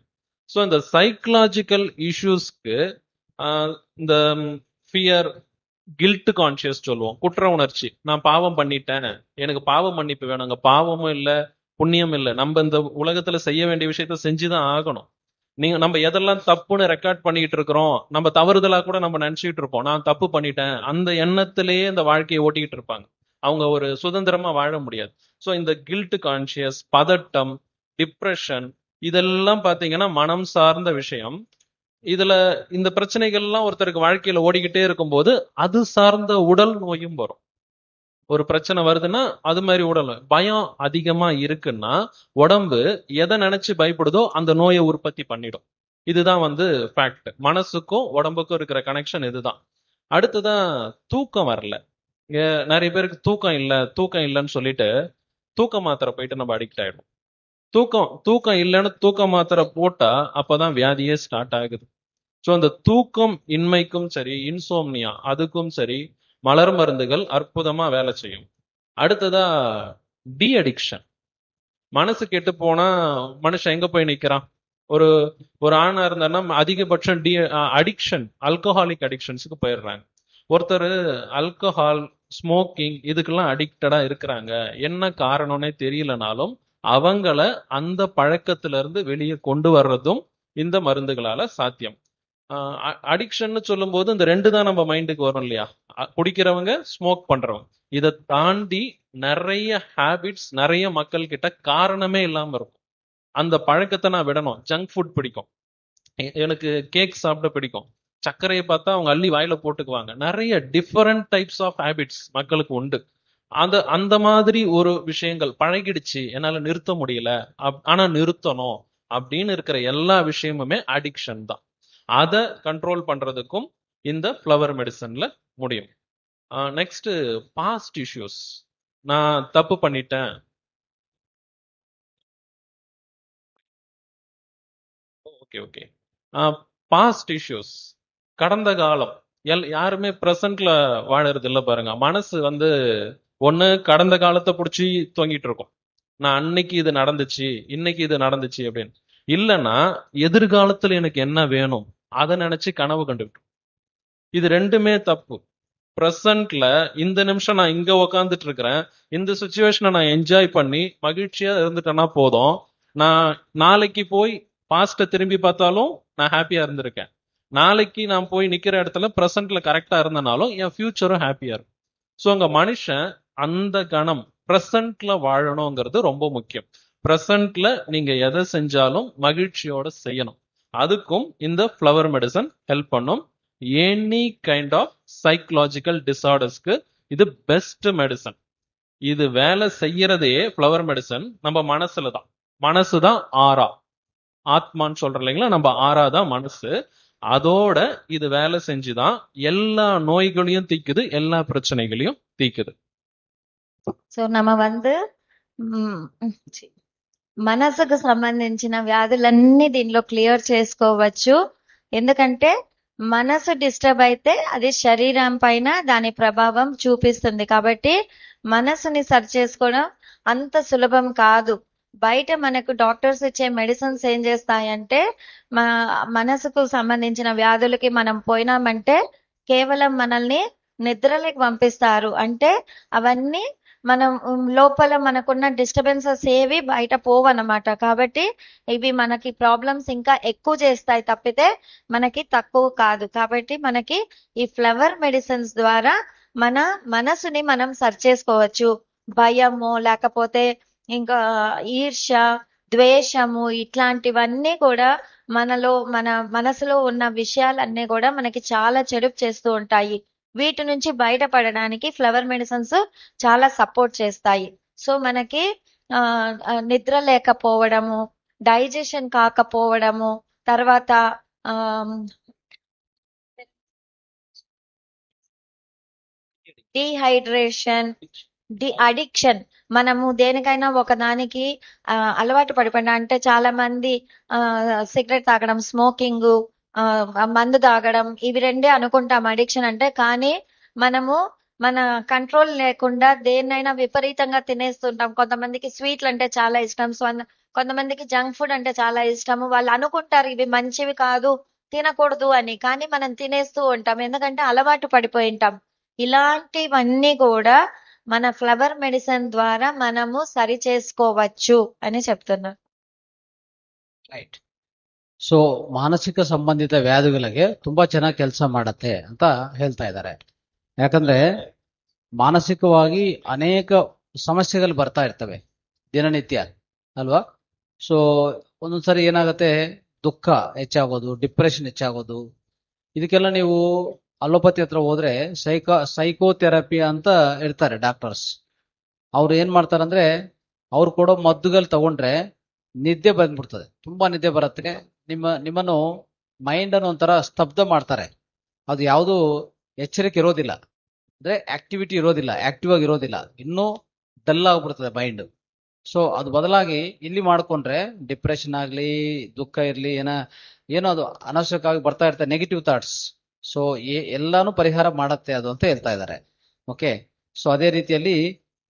ஸோ இந்த சைக்கலாஜிக்கல் இஷ்யூஸ்க்கு இந்த ஃபியர், கில்ட் கான்சியஸ் சொல்லுவோம், குற்ற உணர்ச்சி. நான் பாவம் பண்ணிட்டேன், எனக்கு பாவ மன்னிப்பு வேணும். அங்க பாவமும் இல்ல, புண்ணியம் இல்ல, நம்ம இந்த உலகத்துல செய்ய வேண்டிய விஷயத்த செஞ்சுதான் ஆகணும். நம்ம எதெல்லாம் தப்புன்னு ரெக்கார்ட் பண்ணிட்டு இருக்கிறோம், நம்ம தவறுதலா கூட நம்ம நினைச்சுட்டு இருப்போம், நான் தப்பு பண்ணிட்டேன், அந்த எண்ணத்திலேயே இந்த வாழ்க்கையை ஓட்டிக்கிட்டு இருப்பாங்க. அவங்க ஒரு சுதந்திரமா வாழ முடியாது. ஸோ இந்த கில்ட் கான்ஷியஸ், பதட்டம், டிப்ரெஷன், இதெல்லாம் பாத்தீங்கன்னா மனம் சார்ந்த விஷயம். இதுல இந்த பிரச்சனைகள்லாம் ஒருத்தருக்கு வாழ்க்கையில ஓடிக்கிட்டே இருக்கும்போது அது சார்ந்த உடல் நோயும் வரும். ஒரு பிரச்சனை வருதுன்னா அது மாதிரி உடல் நோய். பயம் அதிகமா இருக்குன்னா உடம்பு எதை நினைச்சு பயப்படுதோ அந்த நோயை உற்பத்தி பண்ணிடும். இதுதான் ஃபேக்ட். மனசுக்கும் உடம்புக்கும் இருக்கிற கனெக்ஷன் இதுதான். அடுத்ததான் தூக்கம் வரல. இங்க நிறைய பேருக்கு தூக்கம் இல்லைன்னு சொல்லிட்டு தூக்க மாத்திரை போயிட்டு நம்ம அடிக்ட் ஆயிடும். தூக்கம் இல்லைன்னு தூக்க மாத்திரை போட்டா அப்பதான் வியாதியே ஸ்டார்ட் ஆகுது. ஸோ அந்த தூக்கம் இன்மைக்கும் சரி, இன்சோம்னியா அதுக்கும் சரி மலர் மருந்துகள் அற்புதமா வேலை செய்யும். அடுத்ததா டி அடிக்ஷன். மனசு கெட்டு போனா மனுஷன் எங்க போய் நிக்கிறான்? ஒரு ஒரு ஆணா இருந்தான்னா அதிகபட்சம் அடிக்ஷன், ஆல்கஹாலிக் அடிக்ஷன்ஸுக்கு போயிடுறாங்க. ஒருத்தர் ஆல்கஹால், ஸ்மோக்கிங் இதுக்கெல்லாம் அடிக்டடா இருக்கிறாங்க. என்ன காரணம்னே தெரியலனாலும் அவங்கள அந்த பழக்கத்துல இருந்து வெளியே கொண்டு வர்றதும் இந்த மருந்துகளால சாத்தியம். அடிக்ஷன் சொல்லும் போது இந்த ரெண்டு தான் நம்ம மைண்டுக்கு வரும் இல்லையா? குடிக்கிறவங்க, ஸ்மோக் பண்றவங்க. இதை தாண்டி நிறைய ஹேபிட்ஸ் நிறைய மக்கள் கிட்ட காரணமே இல்லாம இருக்கும். அந்த பழக்கத்தை நான் விடணும். ஜங்க் ஃபுட் பிடிக்கும், எனக்கு கேக் சாப்பிட பிடிக்கும், சர்க்கரையை பார்த்தா அவங்க அள்ளி வாயில போட்டுக்குவாங்க. நிறைய டிஃபரெண்ட் டைப்ஸ் ஆஃப் ஹேபிட்ஸ் மக்களுக்கு உண்டு. அந்த மாதிரி ஒரு விஷயங்கள் பழகிடுச்சு, என்னால நிறுத்த முடியல, ஆனா நிறுத்தணும் அப்படின்னு இருக்கிற எல்லா விஷயமுமே அடிக்ஷன் தான். அதை கண்ட்ரோல் பண்றதுக்கும் இந்த ஃப்ளவர் மெடிசன்ல முடியும். Next past issues. நான் தப்பு பண்ணிட்டேன். ஓகே. பாஸ்ட் இஷ்யூஸ், கடந்த காலம். யாருமே பிரசன்ட்ல வாழறது இல்ல பாருங்க. மனசு ஒண்ணு கடந்த காலத்தை பிடிச்சி தொங்கிட்டு இருக்கும். நான் அன்னைக்கு இது நடந்துச்சு, இன்னைக்கு இது நடந்துச்சு அப்படின்னு. இல்லைன்னா எதிர்காலத்துல எனக்கு என்ன வேணும் அதை நினைச்சு கனவு கண்டுகிட்டு. இது ரெண்டுமே தப்பு. பிரசன்ட்ல இந்த நிமிஷம் நான் இங்க உக்காந்துட்டு இருக்கிறேன், இந்த சுச்சுவேஷனை நான் என்ஜாய் பண்ணி மகிழ்ச்சியா இருந்துட்டேன்னா போதும். நான் நாளைக்கு போய் பாஸ்ட திரும்பி பார்த்தாலும் நான் ஹாப்பியா இருந்திருக்கேன். நாளைக்கு நான் போய் நிக்கிற இடத்துல பிரசன்ட்ல கரெக்டா இருந்தனாலும் என் ஃபியூச்சரும் ஹாப்பியா இருக்கும். ஸோ அங்க மனுஷன் அந்த கணம் பிரசன்ட்ல வாழணுங்கிறது ரொம்ப முக்கியம். பிரசன்ட்ல நீங்க எதை செஞ்சாலும் மகிழ்ச்சியோட செய்யணும். அதுக்கும் இந்த ஃப்ளவர் மெடிசன் ஹெல்ப் பண்ணும். எனி கைண்ட் ஆஃப் சைக்கலாஜிக்கல் டிசார்டர்ஸ்க்கு இது பெஸ்ட் மெடிசன். இது வேலை செய்யறதே ஃப்ளவர் மெடிசன் நம்ம மனசுல தான். மனசு தான் ஆறா, ஆத்மான்னு சொல்றோம் இல்லைங்களா? நம்ம ஆறா தான் மனசு. அதோட இது வேலை செஞ்சுதான் எல்லா நோய்களையும் தீக்குது, எல்லா பிரச்சனைகளையும் தீக்குது. సో మనసుకు సంబంధించిన వ్యాధులన్నీ దీనిలో క్లియర్ చేసుకోవచ్చు. ఎందుకంటే మనసు డిస్టర్బ్ అయితే అది శరీరం పైన దాని ప్రభావం చూపిస్తుంది. కాబట్టి మనసుని సరి చేసుకోవడం అంత సులభం కాదు. బయట మనకు డాక్టర్స్ ఇచ్చే మెడిసిన్స్ ఏం చేస్తాయంటే మనసుకు సంబంధించిన వ్యాధులకి మనం పోయినామంటే కేవలం మనల్ని నిద్రలోకి పంపిస్తారు. అంటే అవన్నీ మనం లోపల మనకున్న డిస్టర్బెన్సెస్ ఏవి బయట పోవన్నమాట. కాబట్టి ఇవి మనకి ప్రాబ్లమ్స్ ఇంకా ఎక్కువ చేస్తాయి తప్పితే మనకి తక్కువ కాదు. కాబట్టి మనకి ఈ ఫ్లవర్ మెడిసిన్స్ ద్వారా మన మనసుని మనం సరి చేసుకోవచ్చు. భయము లేకపోతే ఇంకా ఈర్ష్య, ద్వేషము ఇట్లాంటివన్నీ కూడా మన మనసులో ఉన్న విషయాలన్నీ కూడా మనకి చాలా చెడు చేస్తూ ఉంటాయి. వీటి నుంచి బయటపడడానికి ఫ్లవర్ మెడిసిన్స్ చాలా సపోర్ట్ చేస్తాయి. సో మనకి నిద్ర లేకపోవడము, డైజెషన్ కాకపోవడము, తర్వాత డీహైడ్రేషన్, అడిక్షన్. మనము దేనికైనా ఒకదానికి అలవాటు పడిపోయినా, అంటే చాలా మంది సిగరెట్ తాగడం, స్మోకింగ్, మందు తాగడం, ఇవి రెండే అనుకుంటాం అడిక్షన్ అంటే. కానీ మనము మన కంట్రోల్ లేకుండా దేన్నైనా విపరీతంగా తినేస్తుంటాం. కొంతమందికి స్వీట్లు అంటే చాలా ఇష్టం, కొంతమందికి జంక్ ఫుడ్ అంటే చాలా ఇష్టము. వాళ్ళు అనుకుంటారు ఇవి మంచివి కాదు, తినకూడదు అని, కానీ మనం తినేస్తూ ఉంటాం ఎందుకంటే అలవాటు పడిపోయి ఉంటాం. ఇలాంటివన్నీ కూడా మన ఫ్లవర్ మెడిసిన్ ద్వారా మనము సరి చేసుకోవచ్చు అని చెప్తున్నారు. ರೈಟ್. ಸೊ ಮಾನಸಿಕ ಸಂಬಂಧಿತ ವ್ಯಾಧಿಗಳಿಗೆ ತುಂಬಾ ಚೆನ್ನಾಗಿ ಕೆಲಸ ಮಾಡತ್ತೆ ಅಂತ ಹೇಳ್ತಾ ಇದ್ದಾರೆ. ಯಾಕಂದ್ರೆ ಮಾನಸಿಕವಾಗಿ ಅನೇಕ ಸಮಸ್ಯೆಗಳು ಬರ್ತಾ ಇರ್ತವೆ ದಿನನಿತ್ಯ ಅಲ್ವಾ. ಸೊ ಒಂದೊಂದ್ಸರಿ ಏನಾಗುತ್ತೆ, ದುಃಖ ಹೆಚ್ಚಾಗೋದು, ಡಿಪ್ರೆಷನ್ ಹೆಚ್ಚಾಗೋದು. ಇದಕ್ಕೆಲ್ಲ ನೀವು ಅಲೋಪತಿ ಹತ್ರ ಹೋದ್ರೆ ಸೈಕೋಥೆರಪಿ ಅಂತ ಇರ್ತಾರೆ ಡಾಕ್ಟರ್ಸ್. ಅವ್ರು ಏನ್ ಮಾಡ್ತಾರಂದ್ರೆ, ಅವ್ರು ಕೊಡೋ ಮದ್ದುಗಳು ತಗೊಂಡ್ರೆ ನಿದ್ದೆ ಬಂದ್ಬಿಡ್ತದೆ, ತುಂಬಾ ನಿದ್ದೆ ಬರುತ್ತೆ. ನಿಮ್ಮನ್ನು ಮೈಂಡ್ ಅನ್ನು ಒಂಥರ ಸ್ತಬ್ಧ ಮಾಡ್ತಾರೆ. ಅದು ಯಾವುದು ಎಚ್ಚರಿಕೆ ಇರೋದಿಲ್ಲ, ಅಂದ್ರೆ ಆಕ್ಟಿವಿಟಿ ಇರೋದಿಲ್ಲ, ಆಕ್ಟಿವ್ ಆಗಿ ಇರೋದಿಲ್ಲ, ಇನ್ನೂ ಡಲ್ ಆಗ್ಬಿಡ್ತದೆ ಮೈಂಡ್. ಸೊ ಅದು ಬದಲಾಗಿ ಇಲ್ಲಿ ಮಾಡ್ಕೊಂಡ್ರೆ ಡಿಪ್ರೆಷನ್ ಆಗ್ಲಿ, ದುಃಖ ಇರ್ಲಿ, ಏನೋ ಅದು ಅನವಶ್ಯಕವಾಗಿ ಬರ್ತಾ ಇರ್ತದೆ ನೆಗೆಟಿವ್ ಥಾಟ್ಸ್. ಸೊ ಎಲ್ಲಾನು ಪರಿಹಾರ ಮಾಡತ್ತೆ ಅದು ಅಂತ ಹೇಳ್ತಾ ಇದ್ದಾರೆ. ಓಕೆ. ಸೊ ಅದೇ ರೀತಿಯಲ್ಲಿ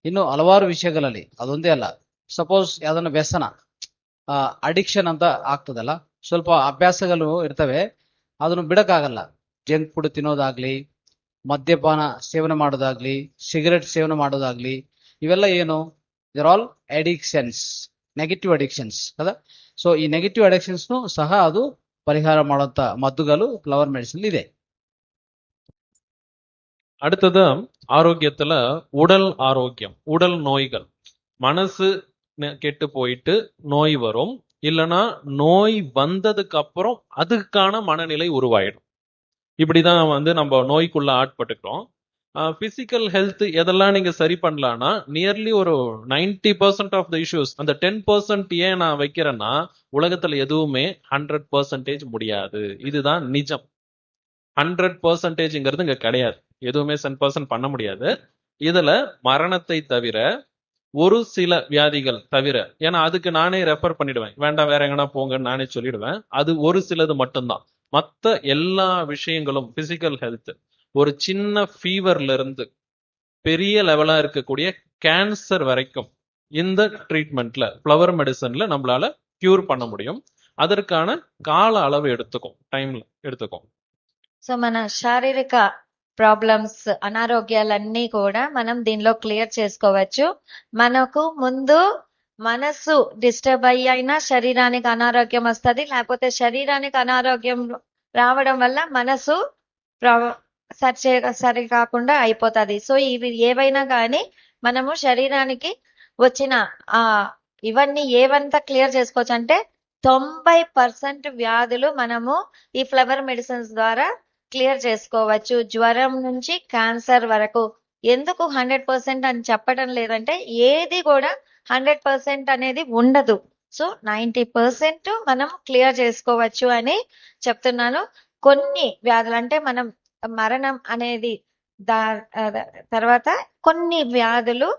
ಇನ್ನು ಹಲವಾರು ವಿಷಯಗಳಲ್ಲಿ ಅದೊಂದೇ ಅಲ್ಲ. ಸಪೋಸ್ ಯಾವ್ದನ್ನ ವ್ಯಸನ, ಅಡಿಕ್ಷನ್ ಅಂತ ಆಗ್ತದಲ್ಲ, ಸ್ವಲ್ಪ ಅಭ್ಯಾಸಗಳು ಇರ್ತವೆ, ಅದನ್ನು ಬಿಡಕ್ಕಾಗಲ್ಲ. ಜಂಕ್ ಫುಡ್ ತಿನ್ನೋದಾಗ್ಲಿ, ಮದ್ಯಪಾನ ಸೇವನೆ ಮಾಡೋದಾಗ್ಲಿ, ಸಿಗರೆಟ್ ಸೇವನೆ ಮಾಡೋದಾಗ್ಲಿ, ಇವೆಲ್ಲ ಏನು, they're all addictions, negative addictions ಅದ. ಸೊ ಈ ನೆಗೆಟಿವ್ ಅಡಿಕ್ಷನ್ಸ್ ಸಹ ಅದು ಪರಿಹಾರ ಮಾಡುವಂತ மதுಗಳು ஃப்ளவர் மெடிசன்ல ಇದೆ. அடுத்தது ஆரோக்கியத்துல உடல் ஆரோக்கியம், உடல் நோய்கள். மனசு கெட்டு போயிட்டு நோய் வரும், இல்லைன்னா நோய் வந்ததுக்கு அப்புறம் அதுக்கான மனநிலை உருவாயிடும். இப்படிதான் நம்ம நோய்க்குள்ள ஆட்பட்டுக்கிறோம். பிசிக்கல் ஹெல்த் எதெல்லாம் நீங்க சரி பண்ணலாம்னா, நியர்லி ஒரு 90% ஆஃப் த இஷ்யூஸ், அந்த 10% ஏன் நான் வைக்கிறேன்னா, உலகத்துல எதுவுமே 100% முடியாது. இதுதான் நிஜம். 100%ங்கிறது இங்க கிடையாது. எதுவுமே 100% பண்ண முடியாது. இதுல மரணத்தை தவிர, ஒரு சில வியாதிகள் தவிர, ஏன்னா அதுக்கு நானே ரெஃபர் பண்ணிடுவேன், வேண்டாம் வேற எங்கன்னா போங்கன்னு நானே சொல்லிடுவேன். அது ஒரு சிலது மட்டும்தான். மத்த எல்லா விஷயங்களும் பிசிக்கல் ஹெல்த், ஒரு சின்ன ஃபீவர்ல இருந்து பெரிய லெவலா இருக்கக்கூடிய கேன்சர் வரைக்கும் இந்த ட்ரீட்மெண்ட்ல, ஃப்ளவர் மெடிசன்ல நம்மளால கியூர் பண்ண முடியும். அதற்கான கால அளவு எடுத்துக்கும், டைம்ல எடுத்துக்கும். సో మన శారీరక ప్రాబ్లమ్స్, అనారోగ్యాలన్నీ కూడా మనం దీనిలో క్లియర్ చేసుకోవచ్చు. మనకు ముందు మనసు డిస్టర్బ్ అయినా శరీరానికి అనారోగ్యం వస్తుంది, లేకపోతే శరీరానికి అనారోగ్యం రావడం వల్ల మనసు సరి కాకుండా అయిపోతుంది. సో ఇవి ఏవైనా కానీ మనము శరీరానికి వచ్చిన ఇవన్నీ ఏవంతా క్లియర్ చేసుకోవచ్చు అంటే 90% వ్యాధులు మనము ఈ ఫ్లవర్ మెడిసిన్స్ ద్వారా క్లియర్ చేసుకోవచ్చు. జ్వరం నుంచి క్యాన్సర్ వరకు. ఎందుకు 100% అని చెప్పడం లేదంటే, ఏది కూడా 100% అనేది ఉండదు. సో 90% మనం క్లియర్ చేసుకోవచ్చు అని చెప్తున్నాను. కొన్ని వ్యాధులు అంటే మనం మరణం అనేది తర్వాత కొన్ని వ్యాధులు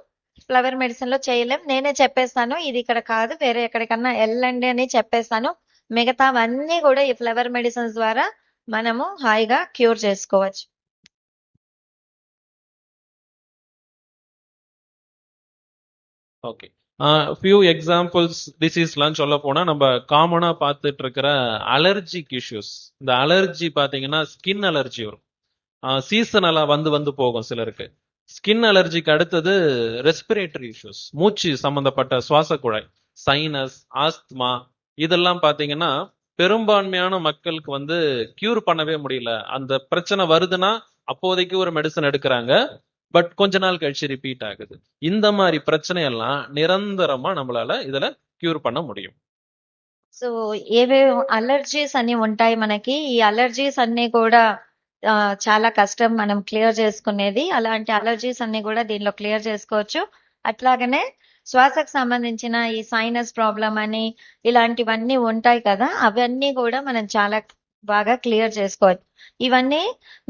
ఫ్లవర్ మెడిసిన్ లో చేయలేం. నేనే చెప్పేస్తాను, ఇది ఇక్కడ కాదు, వేరే ఎక్కడికన్నా వెళ్ళండి అని చెప్పేస్తాను. మిగతావన్నీ కూడా ఈ ఫ్లవర్ మెడిసిన్స్ ద్వారా మనము హాయిగా క్యూర్ చేసుకోవచ్చు. ஓகே. ஃபியூ எக்ஸாம்பிள்ஸ் டிசீஸ்லாம் சொல்ல போனா, நம்ம காமனா பார்த்துட்டு இருக்கிற அலர்ஜிக் இஷ்யூஸ். இந்த அலர்ஜி பாத்தீங்கன்னா ஸ்கின் அலர்ஜி வரும், சீசனலா வந்து போகும் சிலருக்கு. ஸ்கின் அலர்ஜிக்கு அடுத்தது ரெஸ்பிரேட்டரி இஷ்யூஸ், மூச்சு சம்பந்தப்பட்ட சுவாச குழாய், சைனஸ், ஆஸ்துமா, இதெல்லாம் பாத்தீங்கன்னா பெரும்பான்மையான மக்களுக்கு கியூர் பண்ணவே முடியல. அந்த பிரச்சனை வருதுன்னா அப்போதைக்கு ஒரு மெடிசன் எடுக்கிறாங்க, பட் கொஞ்ச நாள் கழிச்சு ரிப்பீட் ஆகுது. இந்த மாதிரி பிரச்சனை எல்லாம் நிரந்தரமா நம்மளால இதுல క్యూర్ பண்ண முடியும். సో ఏవేవో అలర్జీస్ అన్ని ఉంటాయి మనకి. ఈ అలర్జీస్ అన్ని కూడా చాలా కష్టం మనం క్లియర్ చేసుకునేది. అలాంటి అలర్జీస్ అన్ని కూడా దీనిలో క్లియర్ చేసుకోవచ్చు. అట్లాగనే శ్వాసకు సంబంధించిన ఈ సైనస్ ప్రాబ్లం అని ఇలాంటివన్నీ ఉంటాయి కదా, అవన్నీ కూడా మనం చాలా బాగా క్లియర్ చేసుకోవచ్చు. ఇవన్నీ